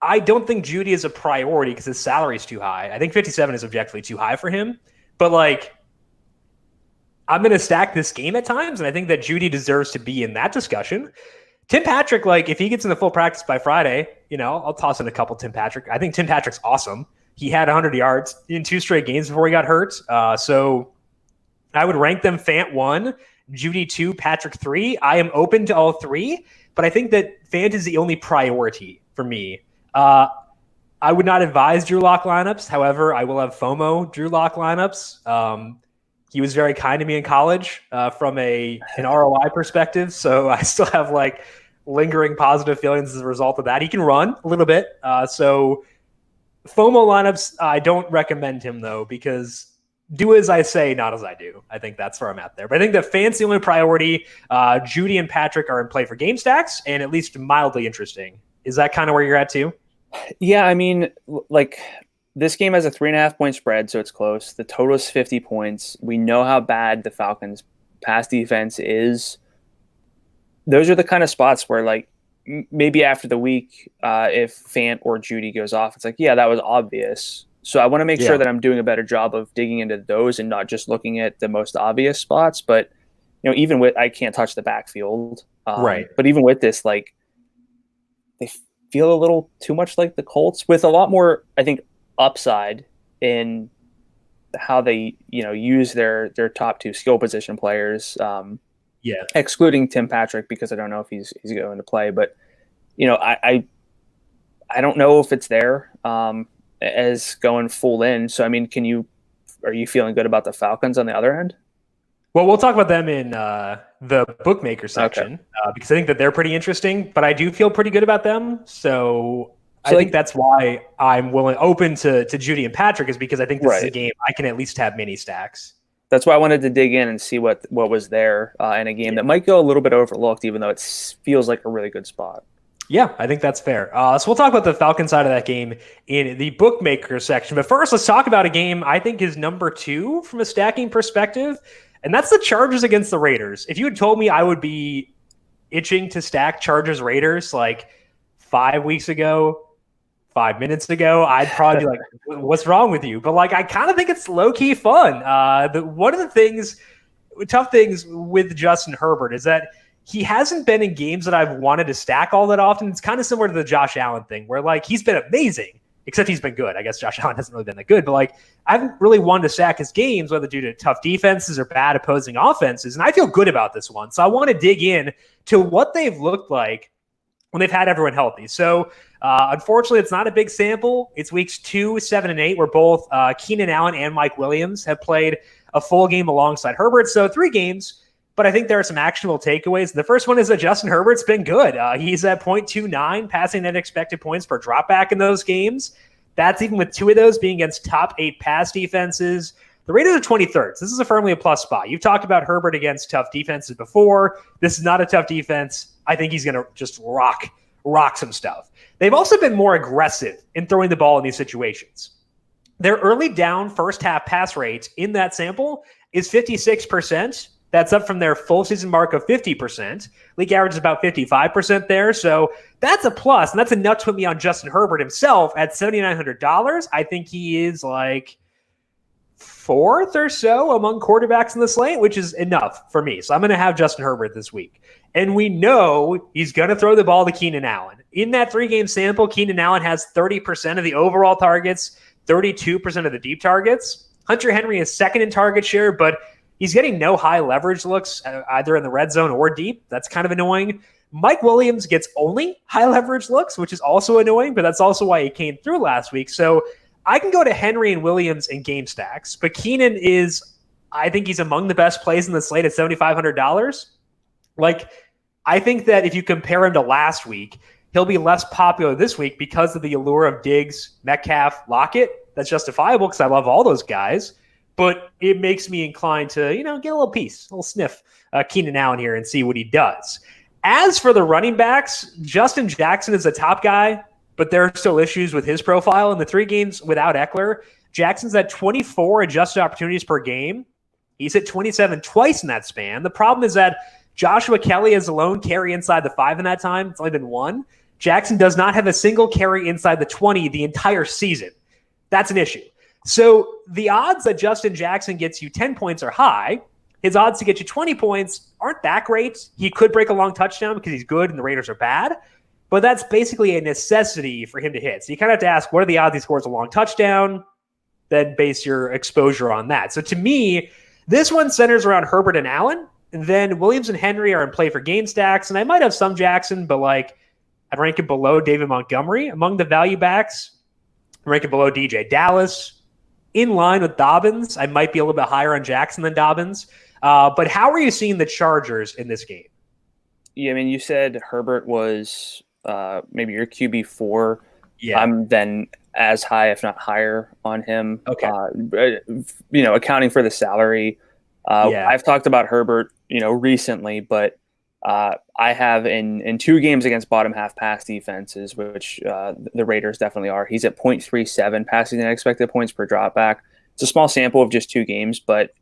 I don't think Jeudy is a priority because his salary is too high. I think 57 is objectively too high for him. But, I'm going to stack this game at times, and I think that Jeudy deserves to be in that discussion. Tim Patrick, if he gets in the full practice by Friday, I'll toss in a couple Tim Patrick. I think Tim Patrick's awesome. He had 100 yards in 2 straight games before he got hurt. So I would rank them Fant 1, Jeudy 2, Patrick 3. I am open to all 3, but I think that Fant is the only priority for me. I would not advise Drew Lock lineups. However, I will have FOMO Drew Lock lineups. He was very kind to me in college from an ROI perspective. So I still have lingering positive feelings as a result of that. He can run a little bit. So FOMO lineups, I don't recommend him though, because do as I say, not as I do. I think that's where I'm at there. But I think that Fant's the only priority. Jeudy and Patrick are in play for game stacks and at least mildly interesting. Is that kind of where you're at too? Yeah, I mean, this game has a 3.5-point spread, so it's close. The total is 50 points. We know how bad the Falcons' pass defense is. Those are the kind of spots where, maybe after the week, if Fant or Jeudy goes off, it's yeah, that was obvious. So I want to make sure that I'm doing a better job of digging into those and not just looking at the most obvious spots. But, even with, I can't touch the backfield. Right. But even with this, they feel a little too much like the Colts with a lot more, I think, upside in how they use their top two skill position players. Yeah. Excluding Tim Patrick because I don't know if he's going to play, but I don't know if it's there as going full in. So I mean, are you feeling good about the Falcons on the other end? Well, we'll talk about them in the bookmaker section because I think that they're pretty interesting, but I do feel pretty good about them. So I think that's why I'm open to Judy and Patrick, is because I think this is a game I can at least have mini stacks. That's why I wanted to dig in and see what was there in a game that might go a little bit overlooked, even though it feels like a really good spot. Yeah, I think that's fair. So we'll talk about the Falcon side of that game in the bookmaker section. But first, let's talk about a game I think is number 2 from a stacking perspective, and that's the Chargers against the Raiders. If you had told me I would be itching to stack Chargers-Raiders like 5 weeks ago, 5 minutes ago, I'd probably be like, what's wrong with you? But like, I kind of think it's low-key fun. One of the tough things with Justin Herbert is that he hasn't been in games that I've wanted to stack all that often. It's kind of similar to the Josh Allen thing, where like he's been amazing, except he's been good. I guess Josh Allen hasn't really been that good, but like I haven't really wanted to stack his games, whether due to tough defenses or bad opposing offenses. And I feel good about this one. So I want to dig in to what they've looked like when they've had everyone healthy. So unfortunately, it's not a big sample. It's weeks 2, 7, and 8, where both Keenan Allen and Mike Williams have played a full game alongside Herbert. So 3 games. But I think there are some actionable takeaways. The first one is that Justin Herbert's been good. He's at 0.29 passing net expected points per dropback in those games. That's even with 2 of those being against top 8 pass defenses. The Raiders are 23rd. So this is firmly a plus spot. You've talked about Herbert against tough defenses before. This is not a tough defense. I think he's going to just rock some stuff. They've also been more aggressive in throwing the ball in these situations. Their early down first half pass rate in that sample is 56%. That's up from their full season mark of 50%. League average is about 55% there. So that's a plus. And that's enough to put me on Justin Herbert himself at $7,900. I think he is like 4th or so among quarterbacks in the slate, which is enough for me. So I'm going to have Justin Herbert this week. And we know he's going to throw the ball to Keenan Allen. In that 3-game sample, Keenan Allen has 30% of the overall targets, 32% of the deep targets. Hunter Henry is second in target share, but he's getting no high leverage looks either in the red zone or deep. That's kind of annoying. Mike Williams gets only high leverage looks, which is also annoying, but that's also why he came through last week. So I can go to Henry and Williams in game stacks, but Keenan I think he's among the best plays in the slate at $7,500. Like, I think that if you compare him to last week, he'll be less popular this week because of the allure of Diggs, Metcalf, Lockett. That's justifiable because I love all those guys. But it makes me inclined to, get a little piece, a little sniff Keenan Allen here and see what he does. As for the running backs, Justin Jackson is the top guy, but there are still issues with his profile. In the 3 games without Eckler, Jackson's at 24 adjusted opportunities per game. He's at 27 twice in that span. The problem is that Joshua Kelly has a lone carry inside the 5 in that time. It's only been 1. Jackson does not have a single carry inside the 20 the entire season. That's an issue. So the odds that Justin Jackson gets you 10 points are high. His odds to get you 20 points aren't that great. He could break a long touchdown because he's good and the Raiders are bad. But that's basically a necessity for him to hit. So you kind of have to ask, what are the odds he scores a long touchdown? Then base your exposure on that. So to me, this one centers around Herbert and Allen. And then Williams and Henry are in play for game stacks. And I might have some Jackson, but like I'd rank it below David Montgomery. Among the value backs, I rank it below DJ Dallas. In line with Dobbins. I might be a little bit higher on Jackson than Dobbins. But how are you seeing the Chargers in this game? Yeah, I mean, you said Herbert was maybe your QB4. Yeah. I'm then as high, if not higher, on him. Okay. Accounting for the salary. I've talked about Herbert, recently, but I have in 2 games against bottom half pass defenses, which the Raiders definitely are. He's at 0.37 passing net expected points per dropback. It's a small sample of just 2 games, but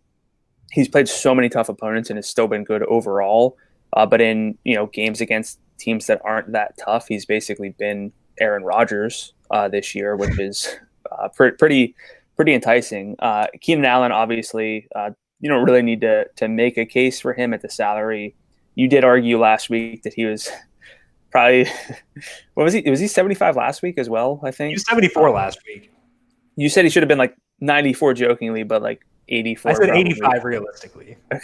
he's played so many tough opponents and has still been good overall. But in games against teams that aren't that tough, he's basically been Aaron Rodgers this year, which is pretty enticing. Keenan Allen, obviously, you don't really need to make a case for him at the salary. You did argue last week that he was probably what was he? Was he 75 last week as well? I think he was 74 last week. You said he should have been like 94 jokingly, but like 84. I said probably. 85 realistically. I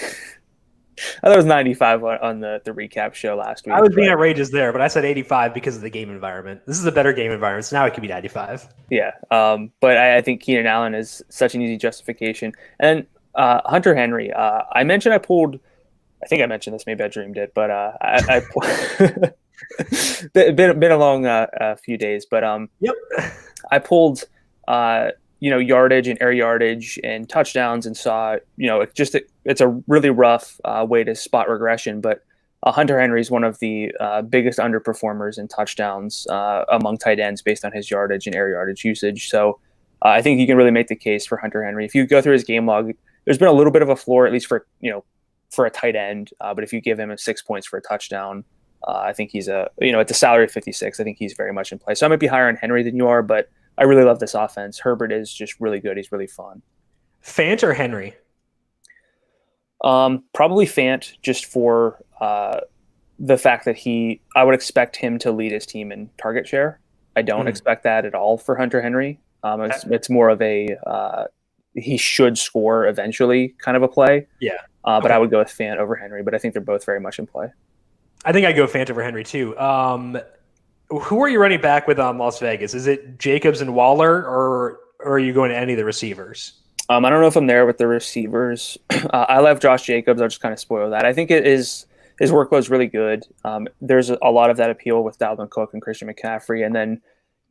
thought it was 95 on the recap show last week. I was being outrageous there, but I said 85 because of the game environment. This is a better game environment, so now it could be 95. Yeah, but I think Keenan Allen is such an easy justification. And Hunter Henry, I mentioned I pulled. I think I mentioned this. Maybe I dreamed it, but I been a long few days. But yep, I pulled yardage and air yardage and touchdowns and saw it's a really rough way to spot regression. But Hunter Henry is one of the biggest underperformers in touchdowns among tight ends based on his yardage and air yardage usage. So I think you can really make the case for Hunter Henry. If you go through his game log, there's been a little bit of a floor, at least for a tight end. But if you give him 6 points for a touchdown, I think he's at the salary of 56. I think he's very much in play. So I might be higher on Henry than you are, but I really love this offense. Herbert is just really good. He's really fun. Fant or Henry? Probably Fant, just for the fact that I would expect him to lead his team in target share. I don't expect that at all for Hunter Henry. It's more of a he should score eventually kind of a play. Yeah. But I would go with Fant over Henry, but I think they're both very much in play. I think I go Fant over Henry too. Who are you running back with on Las Vegas? Is it Jacobs and Waller, or are you going to any of the receivers? I don't know if I'm there with the receivers. I love Josh Jacobs. I'll just kind of spoil that. I think his workload is really good. There's a lot of that appeal with Dalvin Cook and Christian McCaffrey, and then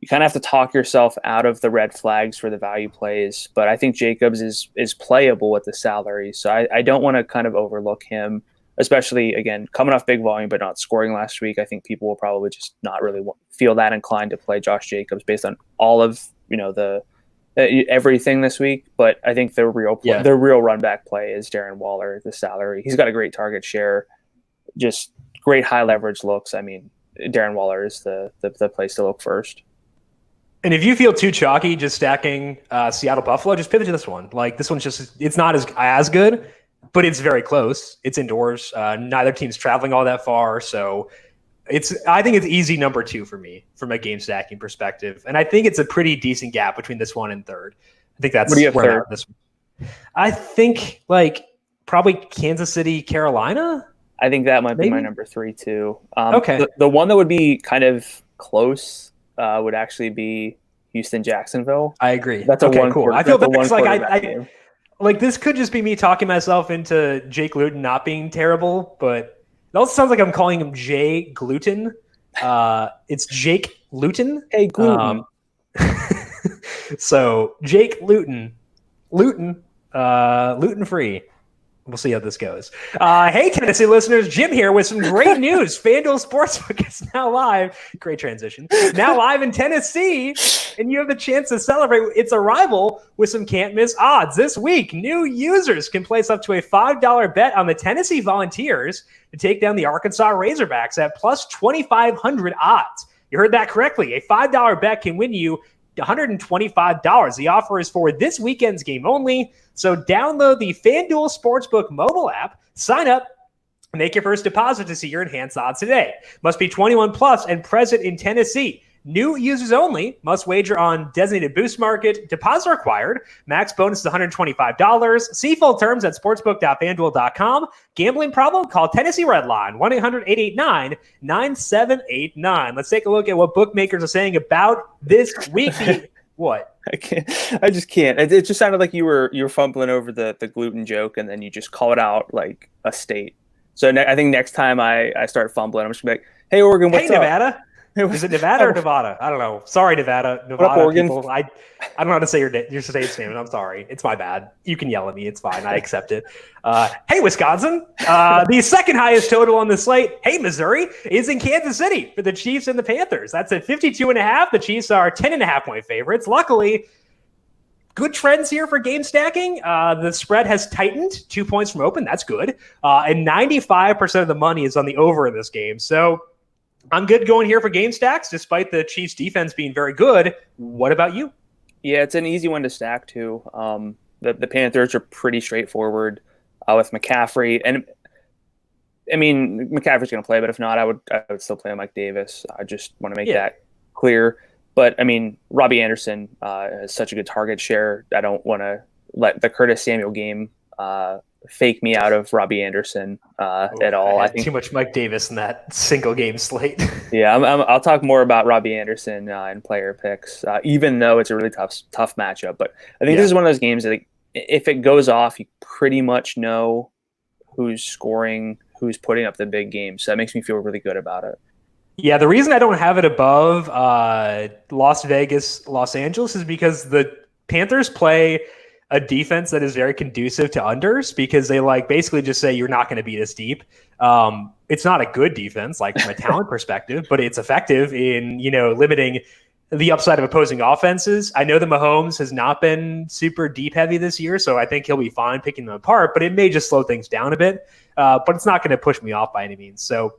you kind of have to talk yourself out of the red flags for the value plays. But I think Jacobs is playable with the salary, so I don't want to kind of overlook him, especially, again, coming off big volume but not scoring last week. I think people will probably just not really feel that inclined to play Josh Jacobs based on all of everything this week. But I think the real run back play is Darren Waller, the salary. He's got a great target share, just great high leverage looks. I mean, Darren Waller is the place to look first. And if you feel too chalky just stacking Seattle Buffalo, just pivot to this one. Like, this one's it's not as good, but it's very close. It's indoors. Neither team's traveling all that far, so I think it's easy number 2 for me from a game stacking perspective. And I think it's a pretty decent gap between this one and third. I think that's where I'm at this one. I think probably Kansas City, Carolina. I think that might be my number 3 too. Okay. The one that would be kind of close would actually be Houston, Jacksonville. I agree. That's cool. I feel that's this could just be me talking myself into Jake Luton not being terrible, but it also sounds like I'm calling him Jay Gluten. It's Jake Luton. Hey, Gluten. So Jake Luton free. We'll see how this goes. Hey, Tennessee listeners, Jim here with some great news. FanDuel Sportsbook is now live. Great transition. Now live in Tennessee, and you have the chance to celebrate its arrival with some can't-miss odds. This week, new users can place up to a $5 bet on the Tennessee Volunteers to take down the Arkansas Razorbacks at plus 2,500 odds. You heard that correctly. A $5 bet can win you $125. The offer is for this weekend's game only. So download the FanDuel Sportsbook mobile app, sign up, and make your first deposit to see your enhanced odds today. Must be 21 plus and present in Tennessee. New users only. Must wager on designated boost market. Deposit required. Max bonus is $125. See full terms at sportsbook.fanduel.com. Gambling problem? Call Tennessee Redline 1-800-889-9789. Let's take a look at what bookmakers are saying about this week. What? I can't. I just can't. It just sounded like you were fumbling over the gluten joke, and then you just call it out like a state. So I think next time I start fumbling, I'm just gonna be like, "Hey, Oregon, what's up?" Nevada. Is it Nevada or Nevada? I don't know. Sorry, Nevada. Nevada people. I don't know how to say your state's name, and I'm sorry. It's my bad. You can yell at me. It's fine. I accept it. Hey, Wisconsin. The second highest total on the slate. Hey, Missouri is in Kansas City for the Chiefs and the Panthers. That's at 52.5. The Chiefs are 10.5 point favorites. Luckily, good trends here for game stacking. The spread has tightened 2 points from open. That's good. And 95% of the money is on the over in this game. So I'm good going here for game stacks, despite the Chiefs' defense being very good. What about you? Yeah, it's an easy one to stack, too. The Panthers are pretty straightforward with McCaffrey. And, I mean, McCaffrey's going to play, but if not, I would still play Mike Davis. I just want to make that clear. But I mean, Robbie Anderson has such a good target share. I don't want to let the Curtis Samuel game fake me out of Robbie Anderson at all. I had too much Mike Davis in that single game slate. Yeah, I'll talk more about Robbie Anderson in player picks, even though it's a really tough matchup. But I think this is one of those games that, like, if it goes off, you pretty much know who's scoring, who's putting up the big game. So that makes me feel really good about it. Yeah, the reason I don't have it above Las Vegas, Los Angeles is because the Panthers play a defense that is very conducive to unders because they basically just say you're not going to beat us deep. It's not a good defense, like from a talent perspective, but it's effective in, limiting the upside of opposing offenses. I know that Mahomes has not been super deep heavy this year, so I think he'll be fine picking them apart, but it may just slow things down a bit. But it's not going to push me off by any means. So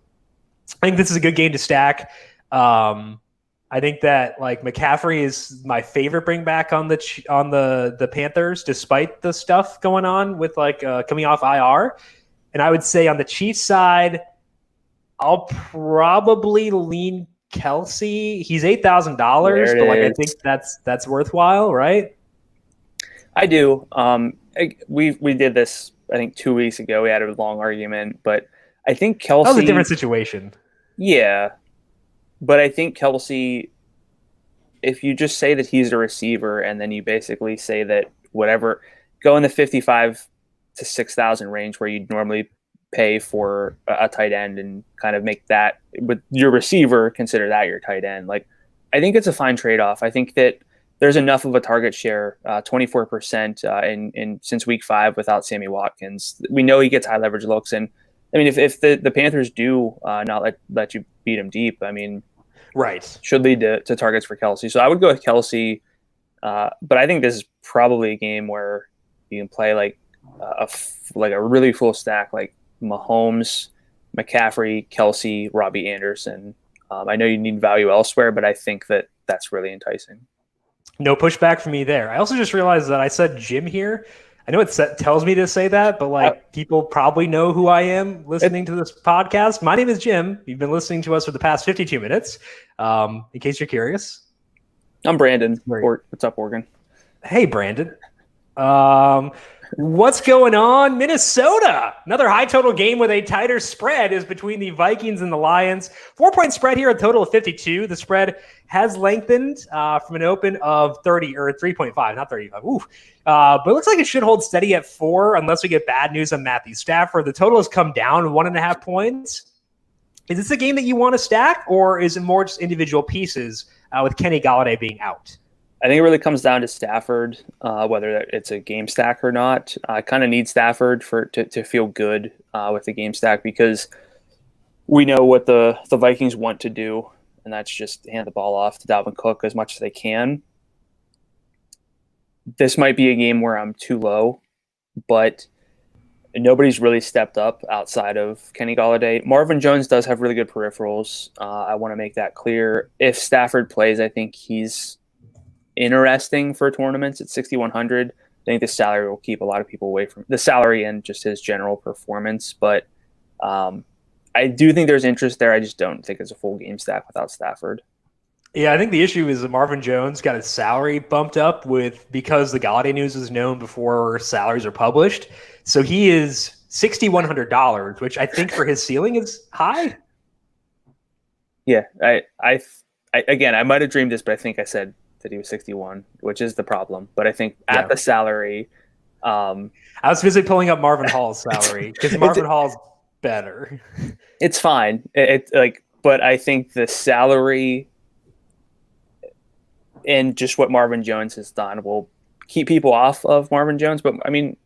I think this is a good game to stack. I think that McCaffrey is my favorite bring back on the Panthers, despite the stuff going on with coming off IR. And I would say on the Chiefs side, I'll probably lean Kelsey. He's $8,000, but I think that's worthwhile, right? I do. We did this, I think, 2 weeks ago. We had a long argument, but I think Kelsey. That was a different situation. Yeah. But I think Kelsey, if you just say that he's a receiver and then you basically say that whatever, go in the 55 to 6,000 range where you'd normally pay for a tight end and kind of make that with your receiver, consider that your tight end. I think it's a fine trade-off. I think that there's enough of a target share, 24% in since week 5 without Sammy Watkins. We know he gets high leverage looks. And I mean, if the Panthers do not let you beat him deep, I mean, right, should lead to targets for Kelsey. So I would go with Kelsey, but I think this is probably a game where you can play a really full stack, like Mahomes, McCaffrey, Kelsey, Robbie Anderson. I know you need value elsewhere, but I think that that's really enticing. No pushback from me there. I also just realized that I said Jim here. I know it tells me to say that, but people probably know who I am listening to this podcast. My name is Jim. You've been listening to us for the past 52 minutes. In case you're curious. I'm Brandon. What's up, Oregon? Hey, Brandon. What's going on? Minnesota. Another high total game with a tighter spread is between the Vikings and the Lions. 4-point spread here, a total of 52. The spread has lengthened from an open of 30 or 3.5, not 35. Ooh. But it looks like it should hold steady at 4 unless we get bad news on Matthew Stafford. The total has come down 1.5 points. Is this a game that you want to stack, or is it more just individual pieces with Kenny Golladay being out? I think it really comes down to Stafford, whether it's a game stack or not. I kind of need Stafford to feel good with the game stack because we know what the Vikings want to do, and that's just hand the ball off to Dalvin Cook as much as they can. This might be a game where I'm too low, but nobody's really stepped up outside of Kenny Golladay. Marvin Jones does have really good peripherals. I want to make that clear. If Stafford plays, I think he's interesting for tournaments at 6,100. I think the salary will keep a lot of people away from the salary and just his general performance. But I do think there's interest there. I just don't think it's a full game stack without Stafford. Yeah, I think the issue is that Marvin Jones got his salary bumped up because the Golladay news is known before salaries are published. So he is $6,100, which I think for his ceiling is high. Yeah, I again, I might have dreamed this, but I think I said that he was 61, which is the problem. But I think at the salary, I was busy pulling up Marvin Hall's salary because Marvin Hall's better. It's fine. But I think the salary and just what Marvin Jones has done will keep people off of Marvin Jones. But I mean,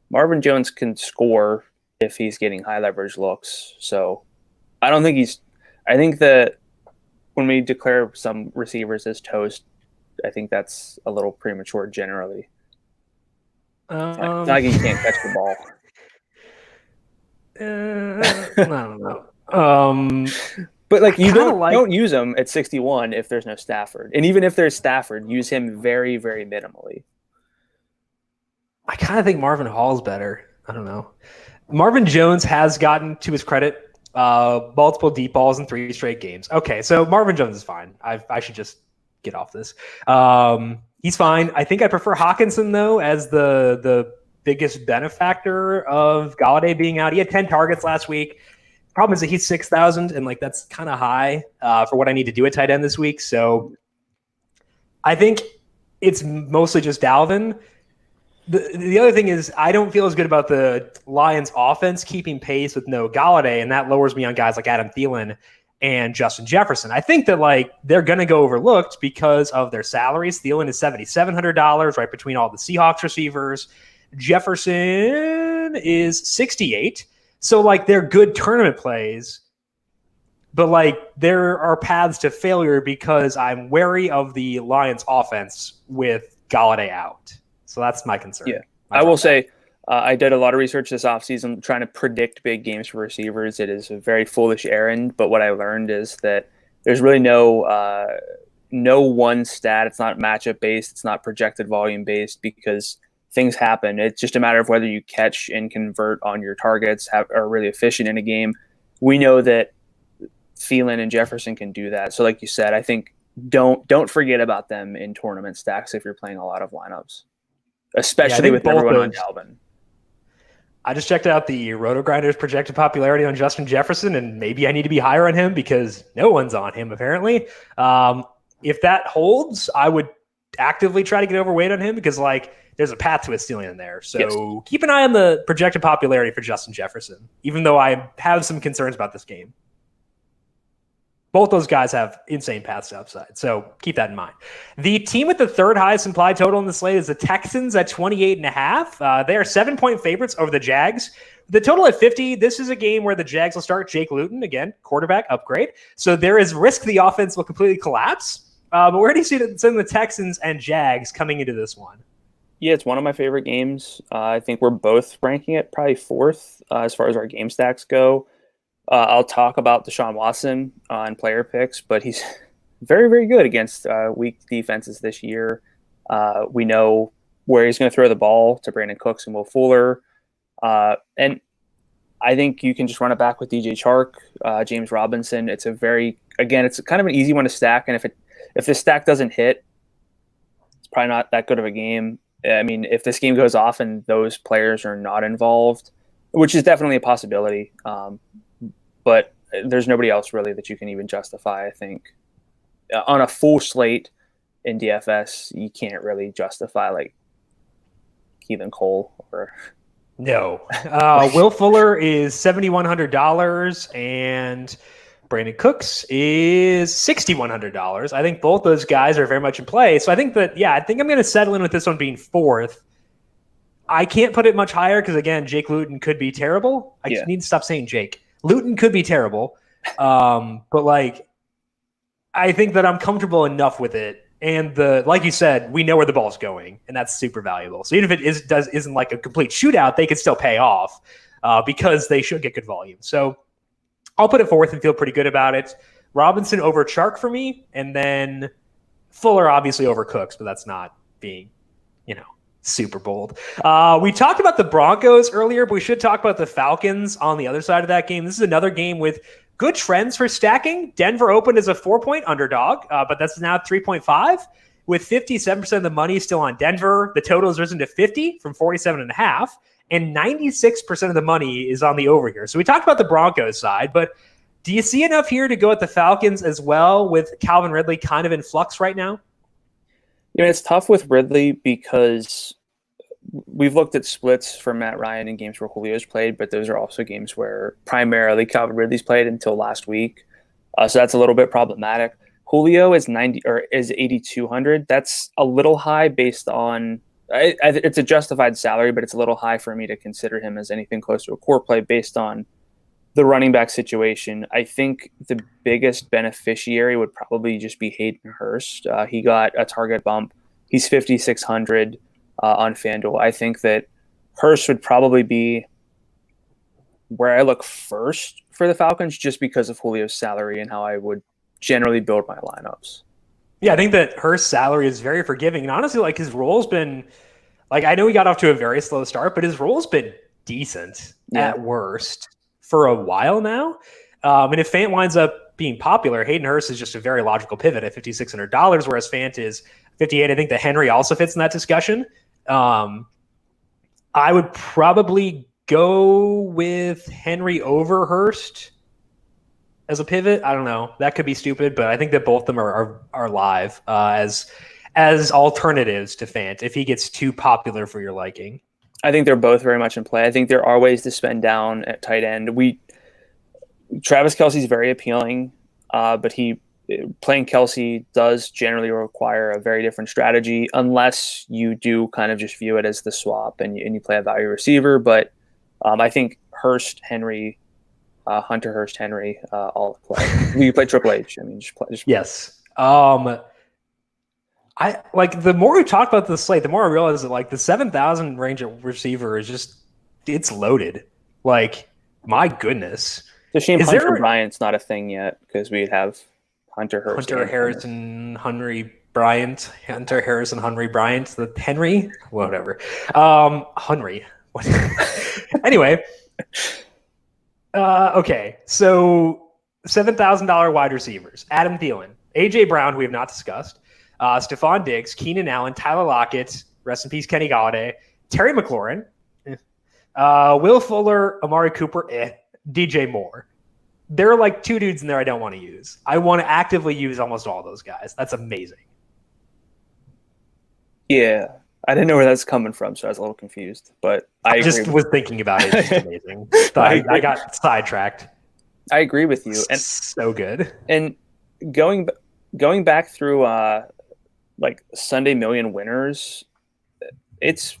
Marvin Jones can score if he's getting high leverage looks. So I don't think I think that when we declare some receivers as toast, I think that's a little premature generally. It's not like he can't catch the ball. I don't know. But you don't use him at 61 if there's no Stafford. And even if there's Stafford, use him very, very minimally. I kind of think Marvin Hall's better. I don't know. Marvin Jones has gotten, to his credit, multiple deep balls in 3 straight games. Okay, so Marvin Jones is fine. I should just get off this. He's fine. I think I prefer Hawkinson, though, as the biggest benefactor of Galladay being out. He had 10 targets last week. Problem is that he's 6,000, and like that's kind of high for what I need to do at tight end this week. So I think it's mostly just Dalvin. The other thing is I don't feel as good about the Lions offense keeping pace with no Galladay, and that lowers me on guys like Adam Thielen and Justin Jefferson. I think that like they're going to go overlooked because of their salaries. Thielen is $7,700 right between all the Seahawks receivers. Jefferson is 68. So like they're good tournament plays, but like there are paths to failure because I'm wary of the Lions offense with Galladay out. So that's my concern. Yeah, I will say I did a lot of research this offseason trying to predict big games for receivers. It is a very foolish errand, but what I learned is that there's really no one stat. It's not matchup based. It's not projected volume based because things happen. It's just a matter of whether you catch and convert on your targets, are really efficient in a game. We know that Thielen and Jefferson can do that. So like you said, I think don't forget about them in tournament stacks if you're playing a lot of lineups, especially with everyone on Dalvin. I just checked out the Roto-Grinders projected popularity on Justin Jefferson, and maybe I need to be higher on him because no one's on him apparently. If that holds, I would actively try to get overweight on him because like there's a path to a ceiling in there. So yes. Keep an eye on the projected popularity for Justin Jefferson, even though I have some concerns about this game. Both those guys have insane paths to upside. So keep that in mind. The team with the third highest implied total in the slate is the Texans at 28.5. They are 7-point favorites over the Jags. The total at 50, this is a game where the Jags will start Jake Luton, again, quarterback upgrade. So there is risk the offense will completely collapse. But where do you see the Texans and Jags coming into this one? Yeah, it's one of my favorite games. I think we're both ranking it probably fourth as far as our game stacks go. I'll talk about Deshaun Watson on player picks, but he's very, very good against weak defenses this year. We know where he's going to throw the ball to Brandon Cooks and Will Fuller. And I think you can just run it back with DJ Chark, James Robinson. It's it's kind of an easy one to stack. And if this stack doesn't hit, it's probably not that good of a game. I mean, if this game goes off and those players are not involved, which is definitely a possibility, but there's nobody else really that you can even justify, I think. On a full slate in DFS, you can't really justify like Keelan Cole or... No. Will Fuller is $7,100 and Brandon Cooks is $6,100. I think both those guys are very much in play. So I think I'm going to settle in with this one being fourth. I can't put it much higher because, again, Jake Luton could be terrible. I just need to stop saying Jake. Luton could be terrible. But, like, I think that I'm comfortable enough with it. And, like you said, we know where the ball's going, and that's super valuable. So even if it isn't like a complete shootout, they could still pay off because they should get good volume. So I'll put it fourth and feel pretty good about it. Robinson over Chark for me, and then Fuller obviously over Cooks, but that's not being, super bold. We talked about the Broncos earlier, but we should talk about the Falcons on the other side of that game. This is another game with good trends for stacking. Denver opened as a 4-point underdog, but that's now 3.5 with 57% of the money still on Denver. The total has risen to 50 from 47.5. And 96% of the money is on the over here. So we talked about the Broncos side, but do you see enough here to go at the Falcons as well with Calvin Ridley kind of in flux right now? It's tough with Ridley because we've looked at splits for Matt Ryan in games where Julio's played, but those are also games where primarily Calvin Ridley's played until last week. So that's a little bit problematic. Julio is 8,200. That's a little high based on it's a justified salary, but it's a little high for me to consider him as anything close to a core play based on the running back situation. I think the biggest beneficiary would probably just be Hayden Hurst. He got a target bump. He's 5,600 on FanDuel. I think that Hurst would probably be where I look first for the Falcons just because of Julio's salary and how I would generally build my lineups. Yeah, I think that Hurst's salary is very forgiving. And honestly, like his role's been, like I know he got off to a very slow start, but his role's been decent at worst for a while now. And if Fant winds up being popular, Hayden Hurst is just a very logical pivot at $5,600, whereas Fant is 58. I think that Henry also fits in that discussion. I would probably go with Henry over Hurst as a pivot. I don't know. That could be stupid, but I think that both of them are live as alternatives to Fant if he gets too popular for your liking. I think they're both very much in play. I think there are ways to spend down at tight end. Travis Kelce's very appealing, but playing Kelce does generally require a very different strategy unless you do kind of just view it as the swap and you play a value receiver. But I think Hurst, Henry, Hunter Hurst, Henry, all play. You play Triple H. I mean, just play. Yes. I like the more we talk about the slate, the more I realize that like the 7,000 range at receiver is just it's loaded. Like my goodness. It's a shame Hunter Bryant's not a thing yet because we'd have Hunter Hurst, Hunter Harrison, Henry Bryant, Hunter Harrison, Henry Bryant, the Henry, whatever. Henry. Anyway. Okay, so $7,000 wide receivers: Adam Thielen, AJ Brown, who we have not discussed. Stephon Diggs, Keenan Allen, Tyler Lockett, rest in peace, Kenny Galladay, Terry McLaurin, Will Fuller, Amari Cooper, DJ Moore. There are like two dudes in there I don't want to use. I want to actively use almost all those guys. That's amazing. Yeah, I didn't know where that's coming from, so I was a little confused. But I just was thinking about it. It's just amazing. I got sidetracked. I agree with you. And so good. And going back through like Sunday Million winners, it's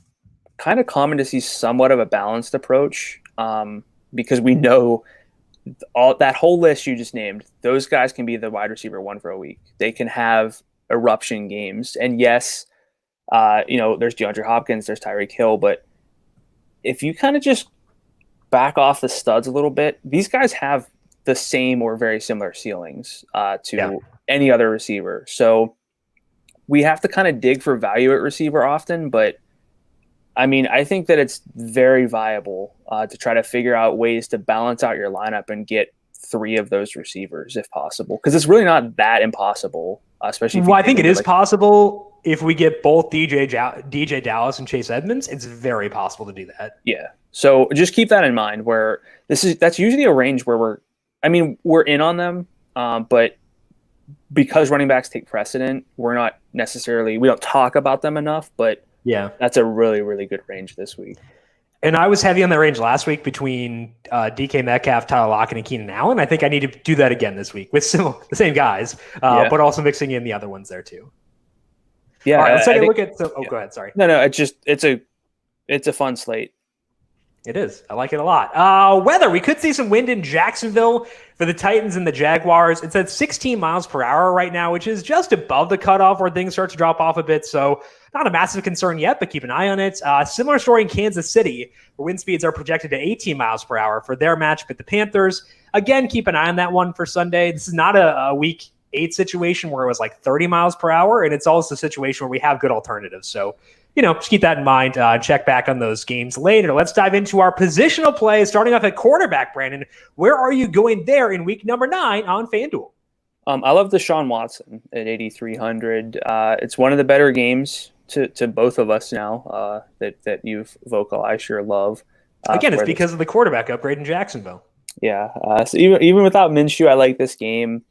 kind of common to see somewhat of a balanced approach because we know all that whole list you just named, those guys can be the wide receiver one for a week. They can have eruption games. And yes, there's DeAndre Hopkins, there's Tyreek Hill, but if you kind of just back off the studs a little bit, these guys have the same or very similar ceilings to any other receiver. So we have to kind of dig for value at receiver often, but I mean, I think that it's very viable to try to figure out ways to balance out your lineup and get three of those receivers if possible, because it's really not that impossible, especially if I think it is possible if we get both DJ Dallas and Chase Edmonds. It's very possible to do that. Yeah. So just keep that in mind where that's usually a range where we're in on them, but because running backs take precedent, we don't talk about them enough, but yeah, that's a really, really good range this week. And I was heavy on that range last week between DK Metcalf, Tyler Lockett, and Keenan Allen. I think I need to do that again this week with the same guys, but also mixing in the other ones there too. Yeah. All right, let's take a look at. Go ahead. Sorry. No. It's a fun slate. It is. I like it a lot. Weather. We could see some wind in Jacksonville for the Titans and the Jaguars. It's at 16 miles per hour right now, which is just above the cutoff where things start to drop off a bit. So not a massive concern yet, but keep an eye on it. Similar story in Kansas City, where wind speeds are projected to 18 miles per hour for their match with the Panthers. Again, keep an eye on that one for Sunday. This is not a week 8 situation where it was like 30 miles per hour, and it's also a situation where we have good alternatives. So just keep that in mind. Check back on those games later. Let's dive into our positional play, starting off at quarterback. Brandon, where are you going there in week number 9 on FanDuel? I love Deshaun Watson at 8,300. It's one of the better games to both of us now that you've vocalized your love. Again, it's because of the quarterback upgrade in Jacksonville. Yeah. So even without Minshew, I like this game.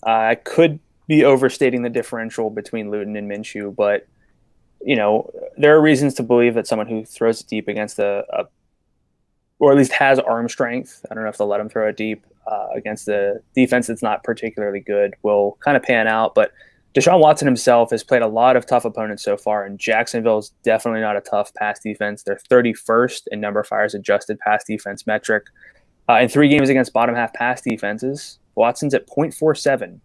I could be overstating the differential between Luton and Minshew, but there are reasons to believe that someone who throws it deep against or at least has arm strength, I don't know if they'll let him throw it deep against the defense that's not particularly good, will kind of pan out. But Deshaun Watson himself has played a lot of tough opponents so far, and Jacksonville is definitely not a tough pass defense. They're 31st in numberFire's adjusted pass defense metric. In 3 games against bottom half pass defenses, Watson's at 0.47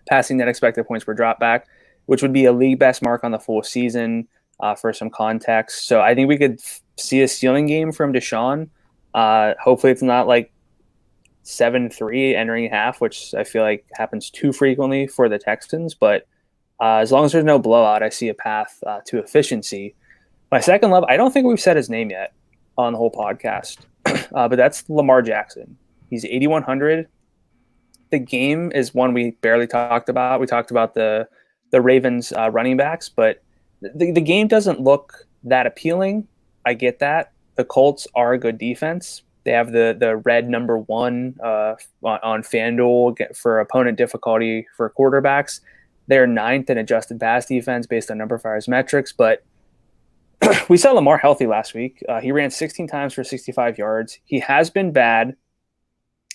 passing net expected points per drop back, which would be a league best mark on the full season for some context. So I think we could see a ceiling game from Deshaun. Hopefully it's not like 7-3 entering half, which I feel like happens too frequently for the Texans. But as long as there's no blowout, I see a path to efficiency. My second love, I don't think we've said his name yet on the whole podcast, but that's Lamar Jackson. He's 8,100. the game is one we barely talked about. We talked about the Ravens running backs, but the game doesn't look that appealing. I get that. The Colts are a good defense. They have the red number 1 on FanDuel for opponent difficulty for quarterbacks. They're 9th in adjusted pass defense based on numberFire's metrics, but we saw Lamar healthy last week. He ran 16 times for 65 yards. He has been bad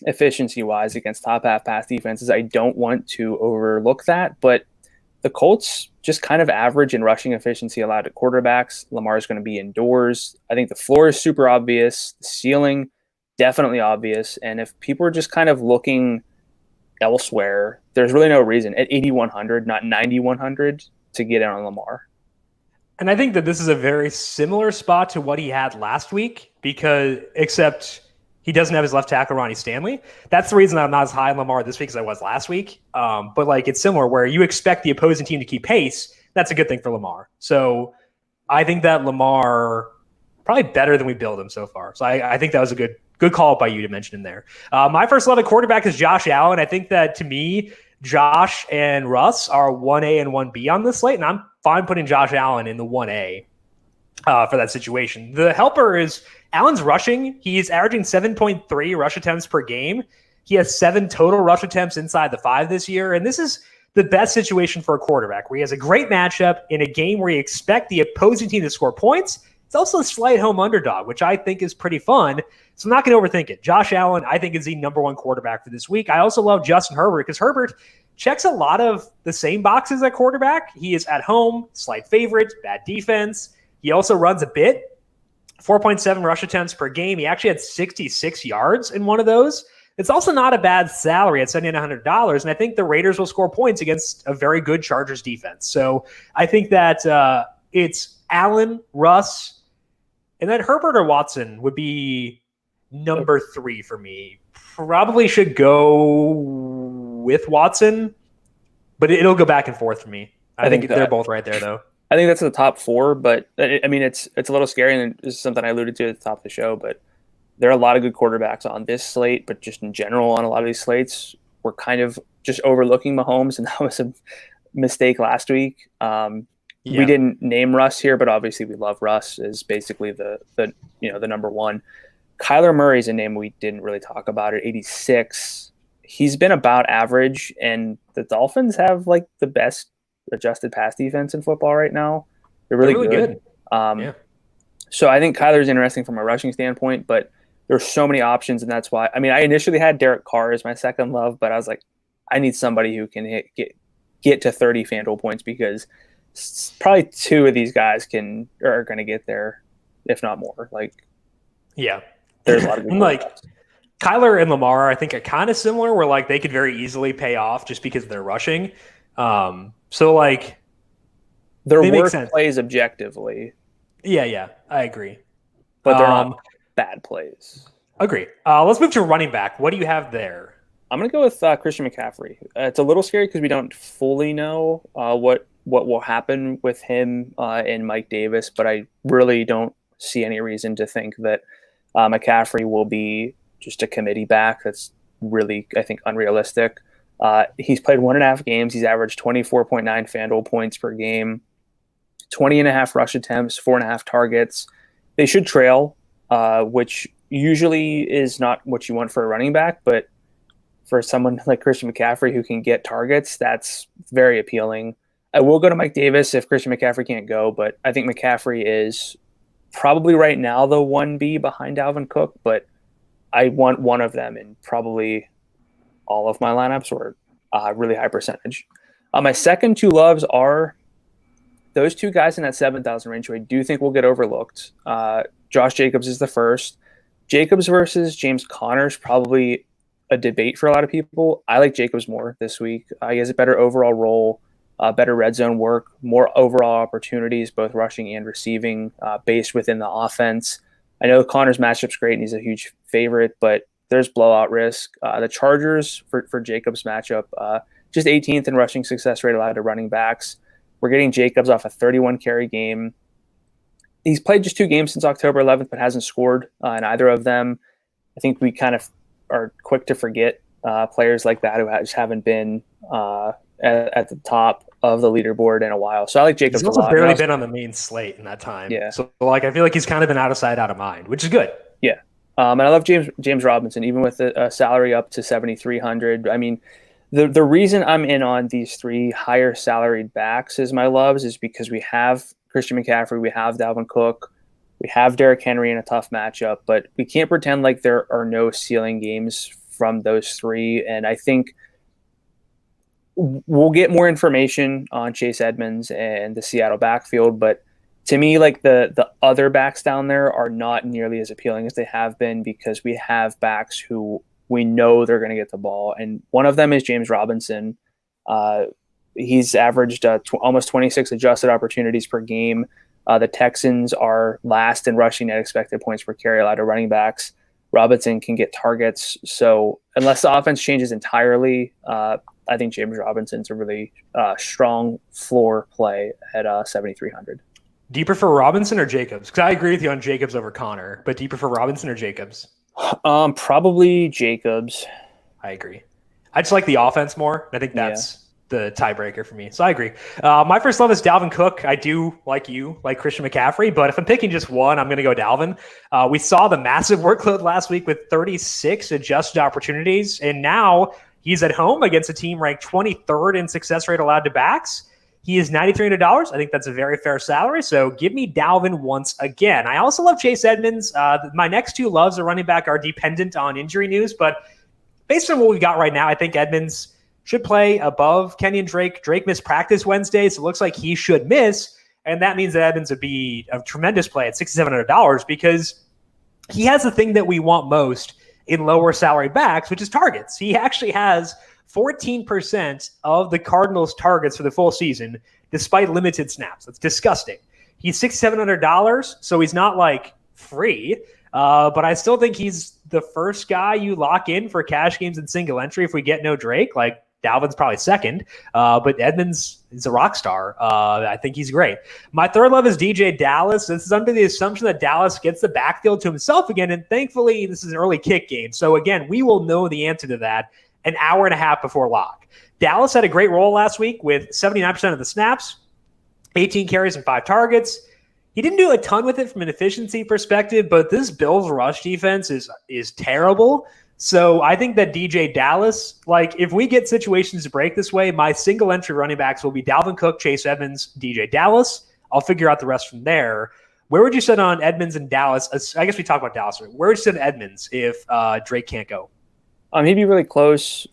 efficiency-wise against top half pass defenses. I don't want to overlook that, but the Colts just kind of average in rushing efficiency allowed to quarterbacks. Lamar is going to be indoors. I think the floor is super obvious. The ceiling, definitely obvious. And if people are just kind of looking elsewhere, there's really no reason at 8,100, not 9,100, to get in on Lamar. And I think that this is a very similar spot to what he had last week, except he doesn't have his left tackle, Ronnie Stanley. That's the reason I'm not as high on Lamar this week as I was last week. But like, it's similar where you expect the opposing team to keep pace. That's a good thing for Lamar. So I think that Lamar probably better than we build him so far. So I think that was a good call by you to mention him there. My first love at quarterback is Josh Allen. I think that, to me, Josh and Russ are 1A and 1B on this slate, and I'm fine putting Josh Allen in the 1A for that situation. The helper is Allen's rushing. He's averaging 7.3 rush attempts per game. He has 7 total rush attempts inside the 5 this year, and this is the best situation for a quarterback, where he has a great matchup in a game where you expect the opposing team to score points. It's also a slight home underdog, which I think is pretty fun. So I'm not going to overthink it. Josh Allen, I think, is the number 1 quarterback for this week. I also love Justin Herbert because Herbert checks a lot of the same boxes at quarterback. He is at home, slight favorite, bad defense. He also runs a bit, 4.7 rush attempts per game. He actually had 66 yards in one of those. It's also not a bad salary at $7,900, and I think the Raiders will score points against a very good Chargers defense. So I think that it's Allen, Russ, and then Herbert or Watson would be number 3 for me. Probably should go with Watson, but it'll go back and forth for me. I think they're both right there, though. I think that's the top 4, but I mean, it's a little scary, and this is something I alluded to at the top of the show, but there are a lot of good quarterbacks on this slate, but just in general on a lot of these slates, we're kind of just overlooking Mahomes, and that was a mistake last week. We didn't name Russ here, but obviously we love Russ as basically the number 1. Kyler Murray's a name we didn't really talk about at 86. He's been about average, and the Dolphins have like the best adjusted pass defense in football right now. They're really good. So I think Kyler's interesting from a rushing standpoint, but there's so many options, and that's why. I mean, I initially had Derek Carr as my second love, but I was like, I need somebody who can get to 30 FanDuel points, because probably 2 of these guys are going to get there, if not more. There's a lot of good Kyler and Lamar, I think, are kind of similar, where like they could very easily pay off just because they're rushing. So like their work plays objectively. Yeah, I agree. But they're not bad plays. Agree. Let's move to running back. What do you have there? I'm going to go with Christian McCaffrey. It's a little scary because we don't fully know what will happen with him and Mike Davis, but I really don't see any reason to think that McCaffrey will be just a committee back. That's really, I think, unrealistic. He's played 1.5 games. He's averaged 24.9 FanDuel points per game, 20.5 rush attempts, 4.5 targets. They should trail, which usually is not what you want for a running back, but for someone like Christian McCaffrey who can get targets, that's very appealing. I will go to Mike Davis if Christian McCaffrey can't go, but I think McCaffrey is probably right now the 1B behind Dalvin Cook, but I want one of them in probably all of my lineups, or a really high percentage. My second 2 loves are those 2 guys in that 7,000 range who I do think will get overlooked. Josh Jacobs is the first. Jacobs versus James Conner is probably a debate for a lot of people. I like Jacobs more this week. He has a better overall role, better red zone work, more overall opportunities, both rushing and receiving, based within the offense. I know Connor's matchup's great, and he's a huge favorite, but there's blowout risk. The Chargers, for Jacobs' matchup, just 18th in rushing success rate allowed to running backs. We're getting Jacobs off a 31-carry game. He's played just 2 games since October 11th, but hasn't scored in either of them. I think we kind of are quick to forget players like that who just haven't been at the top of the leaderboard in a while. So I like Jacobs a lot. He's also barely been on the main slate in that time. Yeah. So like I feel like he's kind of been out of sight, out of mind, which is good. Yeah. And I love James Robinson, even with a salary up to 7,300. I mean, the reason I'm in on these three higher salaried backs as my loves is because we have Christian McCaffrey, we have Dalvin Cook, we have Derrick Henry in a tough matchup, but we can't pretend like there are no ceiling games from those three. And I think we'll get more information on Chase Edmonds and the Seattle backfield, but to me, like the other backs down there are not nearly as appealing as they have been because we have backs who we know they're going to get the ball. And one of them is James Robinson. He's averaged almost 26 adjusted opportunities per game. The Texans are last in rushing net expected points per carry allowed to running backs. Robinson can get targets. So unless the offense changes entirely, I think James Robinson's a really strong floor play at 7,300. Do you prefer Robinson or Jacobs? Because I agree with you on Jacobs over Connor, but do you prefer Robinson or Jacobs? Probably Jacobs. I agree. I just like the offense more. I think that's the tiebreaker for me. So I agree. My first love is Dalvin Cook. I do, like you, like Christian McCaffrey, but if I'm picking just one, I'm going to go Dalvin. We saw the massive workload last week with 36 adjusted opportunities, and now he's at home against a team ranked 23rd in success rate allowed to backs. He is $9,300. I think that's a very fair salary. So give me Dalvin once again. I also love Chase Edmonds. My next two loves at running back are dependent on injury news, but based on what we've got right now, I think Edmonds should play above Kenyon Drake. Drake missed practice Wednesday, so it looks like he should miss. And that means that Edmonds would be a tremendous play at $6,700 because he has the thing that we want most in lower salary backs, which is targets. He actually has 14% of the Cardinals' targets for the full season, despite limited snaps. That's disgusting. He's $6,700, so he's not like free, but I still think he's the first guy you lock in for cash games and single entry if we get no Drake. Like Dalvin's probably second, but Edmonds is a rock star. I think he's great. My third love is DJ Dallas. This is under the assumption that Dallas gets the backfield to himself again, and thankfully this is an early kick game. So again, we will know the answer to that an hour and a half before lock. Dallas had a great role last week with 79% of the snaps, 18 carries and 5 targets. He didn't do a ton with it from an efficiency perspective, but this Bills rush defense is terrible. So I think that DJ Dallas, like if we get situations to break this way, my single entry running backs will be Dalvin Cook, Chase Edmonds, DJ Dallas. I'll figure out the rest from there. Where would you sit on Edmonds and Dallas? I guess we talked about Dallas. Where would you sit on Edmonds if Drake can't go? He'd be really close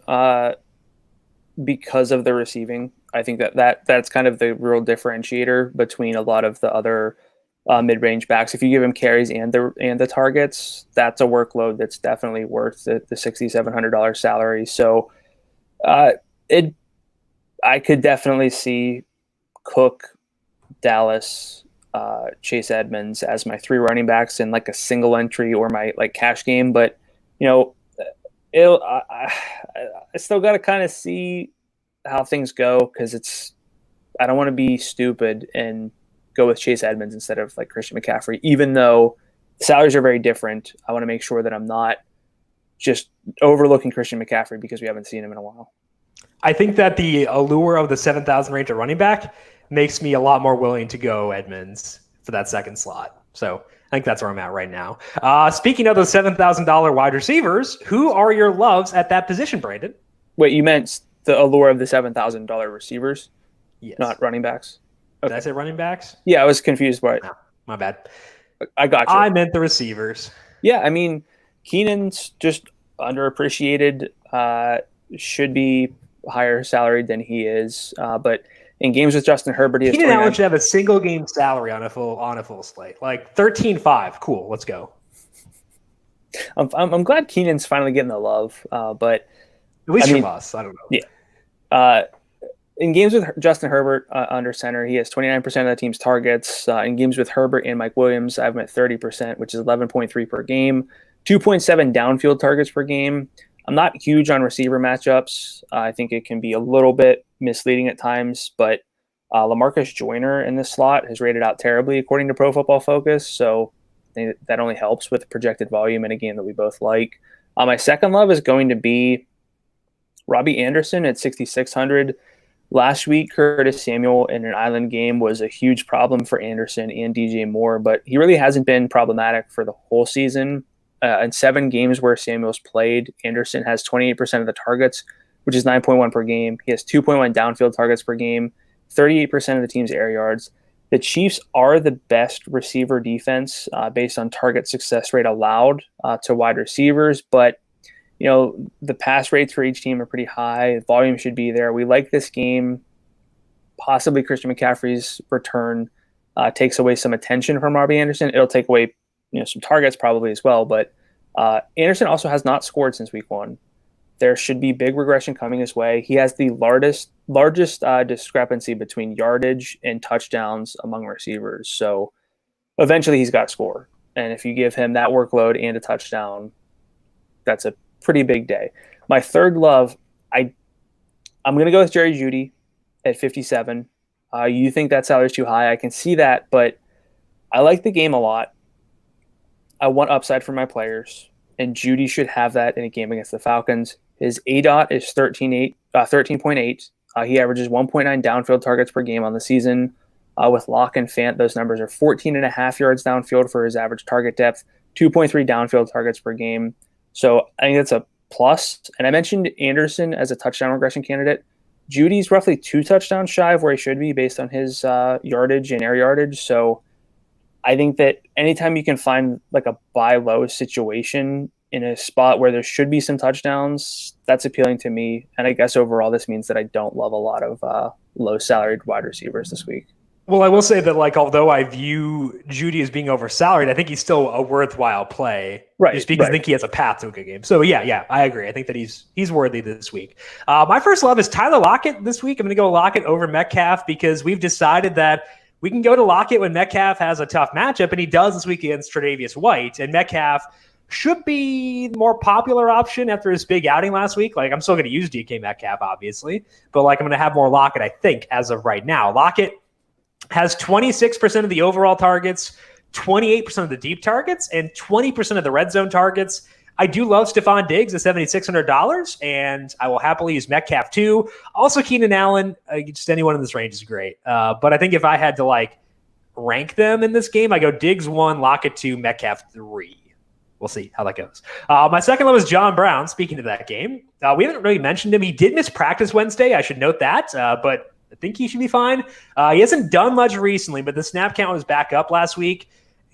because of the receiving. I think that's kind of the real differentiator between a lot of the other mid-range backs. If you give him carries and the targets, that's a workload that's definitely worth the $6,700 salary. So I could definitely see Cook, Dallas, Chase Edmonds as my three running backs in like a single entry or my like cash game. But I still got to kind of see how things go because I don't want to be stupid and go with Chase Edmonds instead of like Christian McCaffrey, even though the salaries are very different. I want to make sure that I'm not just overlooking Christian McCaffrey because we haven't seen him in a while. I think that the allure of the 7,000 range at running back makes me a lot more willing to go Edmonds for that second slot. So I think that's where I'm at right now. Speaking of those $7,000 wide receivers, who are your loves at that position, Brandon? Wait, you meant the allure of the $7,000 receivers? Yes. Not running backs? Okay. Did I say running backs? Yeah, I was confused by it. Oh, my bad. I got you. I meant the receivers. Yeah, I mean, Keenan's just underappreciated, should be higher salaried than he is. But in games with Justin Herbert, he has Keenan Allen should have a single game salary on a full slate, like 13.5. Cool, let's go. I'm glad Keenan's finally getting the love, but at least from us. I don't know. Yeah. In games with Justin Herbert under center, he has 29% of the team's targets. In games with Herbert and Mike Williams, I have him at 30%, which is 11.3 per game, 2.7 downfield targets per game. I'm not huge on receiver matchups. I think it can be a little bit misleading at times, but LaMarcus Joyner in this slot has rated out terribly according to Pro Football Focus, so I think that only helps with projected volume in a game that we both like. My second love is going to be Robbie Anderson at 6,600. Last week, Curtis Samuel in an island game was a huge problem for Anderson and DJ Moore, but he really hasn't been problematic for the whole season. In 7 games where Samuel's played, Anderson has 28% of the targets, which is 9.1 per game. He has 2.1 downfield targets per game, 38% of the team's air yards. The Chiefs are the best receiver defense based on target success rate allowed to wide receivers, but the pass rates for each team are pretty high. Volume should be there. We like this game. Possibly Christian McCaffrey's return takes away some attention from Robbie Anderson. It'll take away some targets probably as well, but Anderson also has not scored since week 1. There should be big regression coming his way. He has the largest discrepancy between yardage and touchdowns among receivers. So eventually he's got to score. And if you give him that workload and a touchdown, that's a pretty big day. My third love, I'm going to go with Jerry Jeudy at 57. You think that salary's too high. I can see that, but I like the game a lot. I want upside for my players, and Jeudy should have that in a game against the Falcons. His ADOT is 13.8. He averages 1.9 downfield targets per game on the season. With Locke and Fant, those numbers are 14.5 yards downfield for his average target depth, 2.3 downfield targets per game. So I think that's a plus. And I mentioned Anderson as a touchdown regression candidate. Judy's roughly 2 touchdowns shy of where he should be based on his yardage and air yardage. So I think that anytime you can find like a buy low situation in a spot where there should be some touchdowns, that's appealing to me. And I guess overall this means that I don't love a lot of low salaried wide receivers this week. Well, I will say that, although I view Jeudy as being oversalaried, I think he's still a worthwhile play, right? Just because I think he has a path to a good game. So yeah, I agree. I think that he's worthy this week. My first love is Tyler Lockett this week. I'm going to go Lockett over Metcalf because we've decided that we can go to Lockett when Metcalf has a tough matchup, and he does this week against Tre'Davious White. And Metcalf should be the more popular option after his big outing last week. I'm still going to use DK Metcalf, obviously, but I'm going to have more Lockett, I think, as of right now. Lockett has 26% of the overall targets, 28% of the deep targets, and 20% of the red zone targets. I do love Stephon Diggs at $7,600, and I will happily use Metcalf too. Also, Keenan Allen, just anyone in this range is great. But I think if I had to rank them in this game, I go Diggs 1, Lockett 2, Metcalf 3. We'll see how that goes. My second love is John Brown. Speaking of that game, we haven't really mentioned him. He did miss practice Wednesday. I should note that, but I think he should be fine. He hasn't done much recently, but the snap count was back up last week.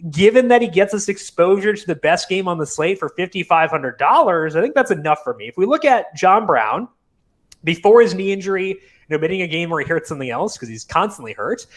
Given that he gets this exposure to the best game on the slate for $5,500, I think that's enough for me. If we look at John Brown, before his knee injury, omitting a game where he hurt something else because he's constantly hurt,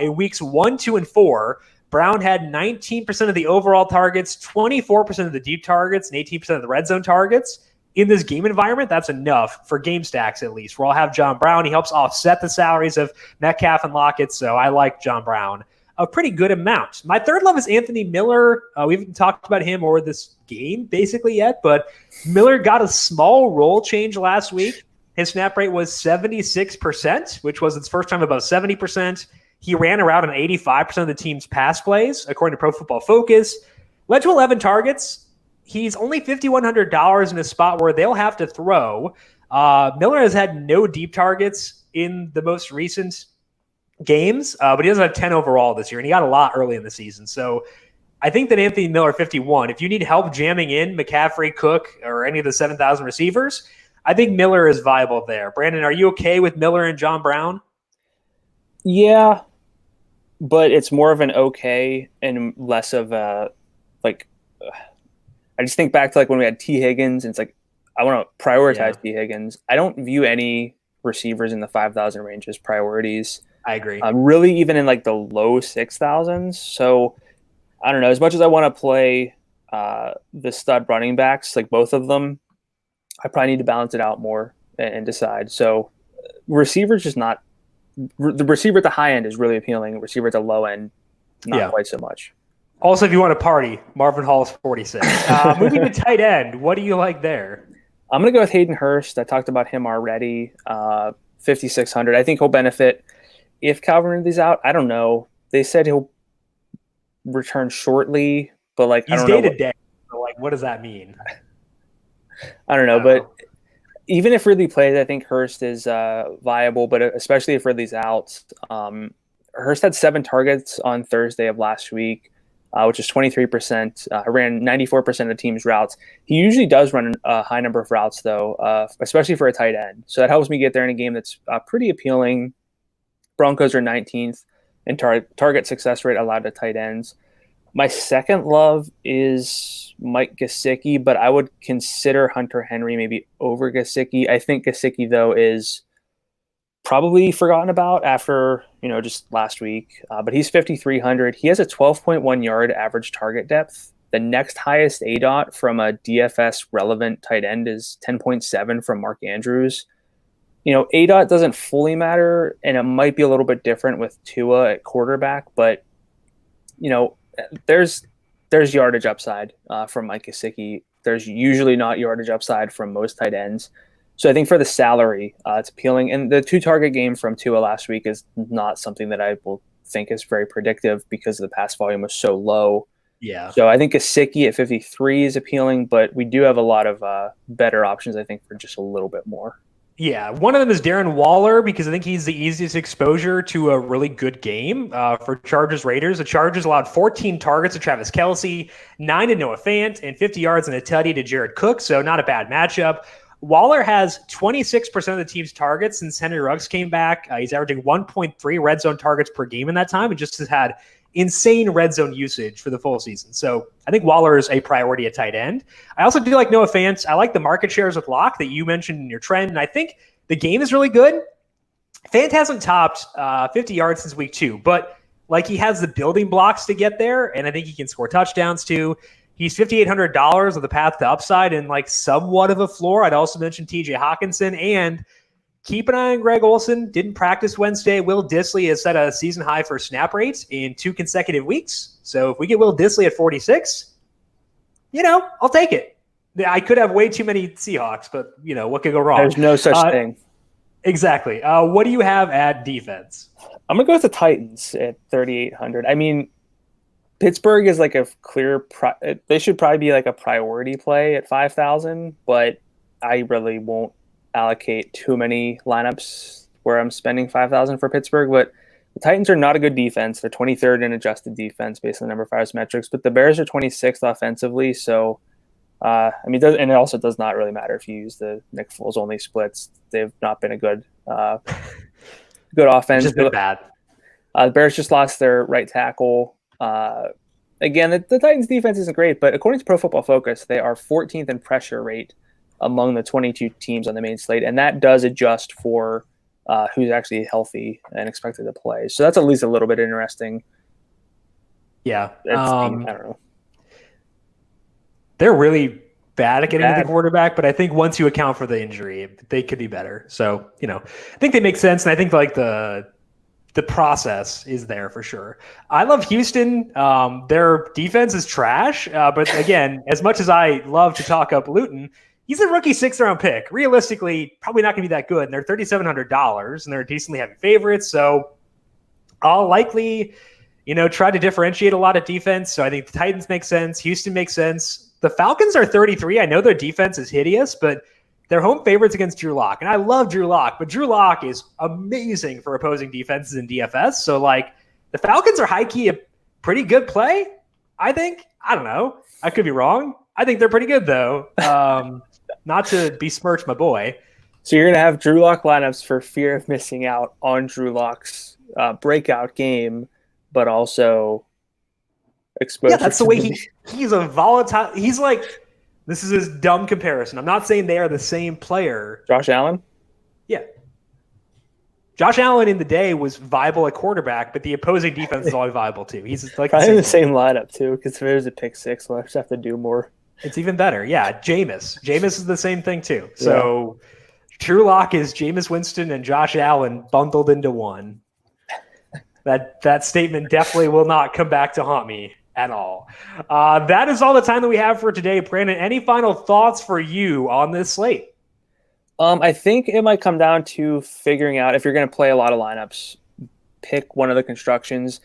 in weeks 1, 2, and 4, Brown had 19% of the overall targets, 24% of the deep targets, and 18% of the red zone targets. In this game environment, that's enough for game stacks, at least, where I'll have John Brown. He helps offset the salaries of Metcalf and Lockett, so I like John Brown a pretty good amount. My third love is Anthony Miller. We haven't talked about him or this game basically yet, but Miller got a small role change last week. His snap rate was 76%, which was its first time above 70%. He ran around on 85% of the team's pass plays, according to Pro Football Focus. Led to 11 targets. He's only $5,100 in a spot where they'll have to throw. Miller has had no deep targets in the most recent games, but he doesn't have 10 overall this year, and he got a lot early in the season. So I think that Anthony Miller 51, if you need help jamming in McCaffrey, Cook, or any of the 7,000 receivers, I think Miller is viable there. Brandon, are you okay with Miller and John Brown? Yeah, but it's more of an okay and less of a, I just think back to when we had T. Higgins, and it's I want to prioritize T. Higgins. I don't view any receivers in the 5,000 range as priorities. I agree. Really, even in the low 6,000s. So I don't know. As much as I want to play the stud running backs, both of them, I probably need to balance it out more and decide. So receivers just not. The receiver at the high end is really appealing. Receiver at the low end, not quite so much. Also, if you want to party, Marvin Hall is 46. Moving to tight end, what do you like there? I'm going to go with Hayden Hurst. I talked about him already. 5,600. I think he'll benefit if Calvin Ridley's out. I don't know. They said he'll return shortly, but he's I don't know. Day to day. So what does that mean? I don't know, but even if Ridley plays, I think Hurst is viable, but especially if Ridley's out. Hurst had 7 targets on Thursday of last week, which is 23%. Ran 94% of the team's routes. He usually does run a high number of routes, though, especially for a tight end. So that helps me get there in a game that's pretty appealing. Broncos are 19th in target success rate allowed to tight ends. My second love is Mike Gesicki, but I would consider Hunter Henry maybe over Gesicki. I think Gesicki, though, is probably forgotten about after, just last week. But he's 5,300. He has a 12.1 yard average target depth. The next highest ADOT from a DFS relevant tight end is 10.7 from Mark Andrews. ADOT doesn't fully matter, and it might be a little bit different with Tua at quarterback, but, there's yardage upside from Mike Gesicki. There's usually not yardage upside from most tight ends. So I think for the salary, it's appealing. And the 2-target game from Tua last week is not something that I will think is very predictive because the pass volume was so low. Yeah. So I think Gesicki at 53 is appealing, but we do have a lot of better options, I think, for just a little bit more. Yeah, one of them is Darren Waller because I think he's the easiest exposure to a really good game for Chargers Raiders. The Chargers allowed 14 targets to Travis Kelce, 9 to Noah Fant, and 50 yards and a tutty to Jared Cook, so not a bad matchup. Waller has 26% of the team's targets since Henry Ruggs came back. He's averaging 1.3 red zone targets per game in that time and just has had insane red zone usage for the full season. So I think Waller is a priority at tight end. I also do like Noah Fant. I like the market shares with Locke that you mentioned in your trend, and I think the game is really good. Fant hasn't topped 50 yards since week 2, but he has the building blocks to get there, and I think he can score touchdowns too. He's $5,800 with a path to upside and somewhat of a floor. I'd also mention TJ Hawkinson, and keep an eye on Greg Olsen. Didn't practice Wednesday. Will Dissly has set a season high for snap rates in 2 consecutive weeks. So if we get Will Dissly at 46, I'll take it. I could have way too many Seahawks, but, what could go wrong? There's no such thing. Exactly. What do you have at defense? I'm going to go with the Titans at 3,800. I mean, Pittsburgh is a clear they should probably be a priority play at 5,000, but I really won't allocate too many lineups where I'm spending 5,000 for Pittsburgh. But the Titans are not a good defense. They're 23rd in adjusted defense based on numberFire's metrics, but the Bears are 26th offensively. So, and it also does not really matter if you use the Nick Foles only splits. They've not been a good offense. Just been bad. The Bears just lost their right tackle. Again, the Titans defense isn't great, but according to Pro Football Focus, they are 14th in pressure rate among the 22 teams on the main slate, and that does adjust for who's actually healthy and expected to play. So that's at least a little bit interesting. Yeah. I don't know. They're really bad at getting to the quarterback, but I think once you account for the injury, they could be better. So, I think they make sense, and I think the process is there for sure. I love Houston. Their defense is trash. But again, as much as I love to talk up Luton, he's a rookie 6th-round pick. Realistically, probably not going to be that good. And they're $3,700, and they're decently heavy favorites. So I'll likely, try to differentiate a lot of defense. So I think the Titans make sense. Houston makes sense. The Falcons are 33. I know their defense is hideous, but they're home favorites against Drew Lock. And I love Drew Lock, but Drew Lock is amazing for opposing defenses in DFS. So, the Falcons are high-key a pretty good play, I think. I don't know. I could be wrong. I think they're pretty good, though. Not to besmirch my boy. So you're going to have Drew Lock lineups for fear of missing out on Drew Lock's breakout game, but also exposure. Yeah, that's the way he's a volatile. He's this is his dumb comparison. I'm not saying they are the same player. Josh Allen? Yeah. Josh Allen in the day was viable at quarterback, but the opposing defense is always viable too. He's probably in the same lineup too, because if there's a pick six, we'll just have to do more. It's even better. Yeah, Jameis. Jameis is the same thing too. So Drew Lock is Jameis Winston and Josh Allen bundled into one. That statement definitely will not come back to haunt me at all. That is all the time that we have for today. Brandon, any final thoughts for you on this slate? I think it might come down to figuring out if you're going to play a lot of lineups, pick one of the constructions.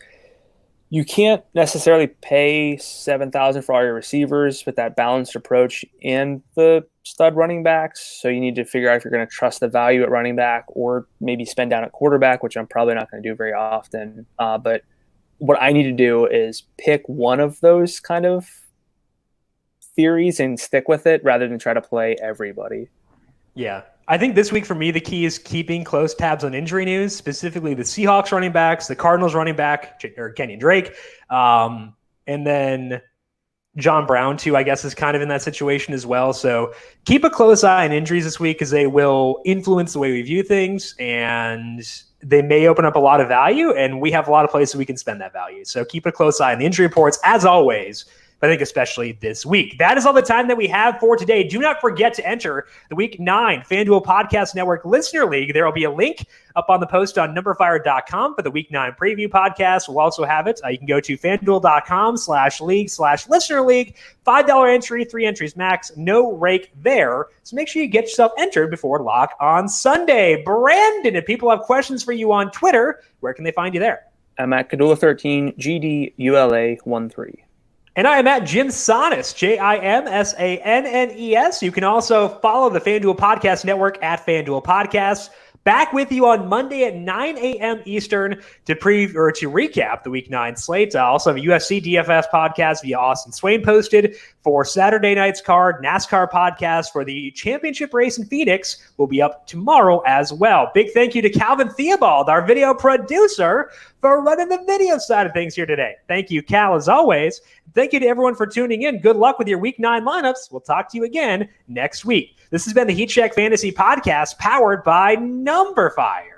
You can't necessarily pay $7,000 for all your receivers with that balanced approach and the stud running backs. So you need to figure out if you're going to trust the value at running back or maybe spend down at quarterback, which I'm probably not going to do very often. But what I need to do is pick one of those kind of theories and stick with it rather than try to play everybody. Yeah. I think this week for me, the key is keeping close tabs on injury news, specifically the Seahawks running backs, the Cardinals running back, or Kenyon Drake, and then John Brown, too, I guess, is kind of in that situation as well. So keep a close eye on injuries this week because they will influence the way we view things, and they may open up a lot of value, and we have a lot of places we can spend that value. So keep a close eye on the injury reports, as always, but I think especially this week. That is all the time that we have for today. Do not forget to enter the Week 9 FanDuel Podcast Network Listener League. There will be a link up on the post on numberFire.com for the Week 9 preview podcast. We'll also have it. You can go to FanDuel.com/league/Listener League. $5 entry, 3 entries max. No rake there. So make sure you get yourself entered before lock on Sunday. Brandon, if people have questions for you on Twitter, where can they find you there? I'm at Kadula13, GDULA13. And I am at Jim Sannes, JIMSANNES. You can also follow the FanDuel Podcast Network at FanDuel Podcasts. Back with you on Monday at 9 a.m. Eastern to recap the Week 9 slate. I also have a UFC DFS podcast via Austin Swain posted for Saturday night's card. NASCAR podcast for the championship race in Phoenix will be up tomorrow as well. Big thank you to Calvin Theobald, our video producer, for running the video side of things here today. Thank you, Cal, as always. Thank you to everyone for tuning in. Good luck with your Week 9 lineups. We'll talk to you again next week. This has been the Heat Check Fantasy Podcast powered by numberFire.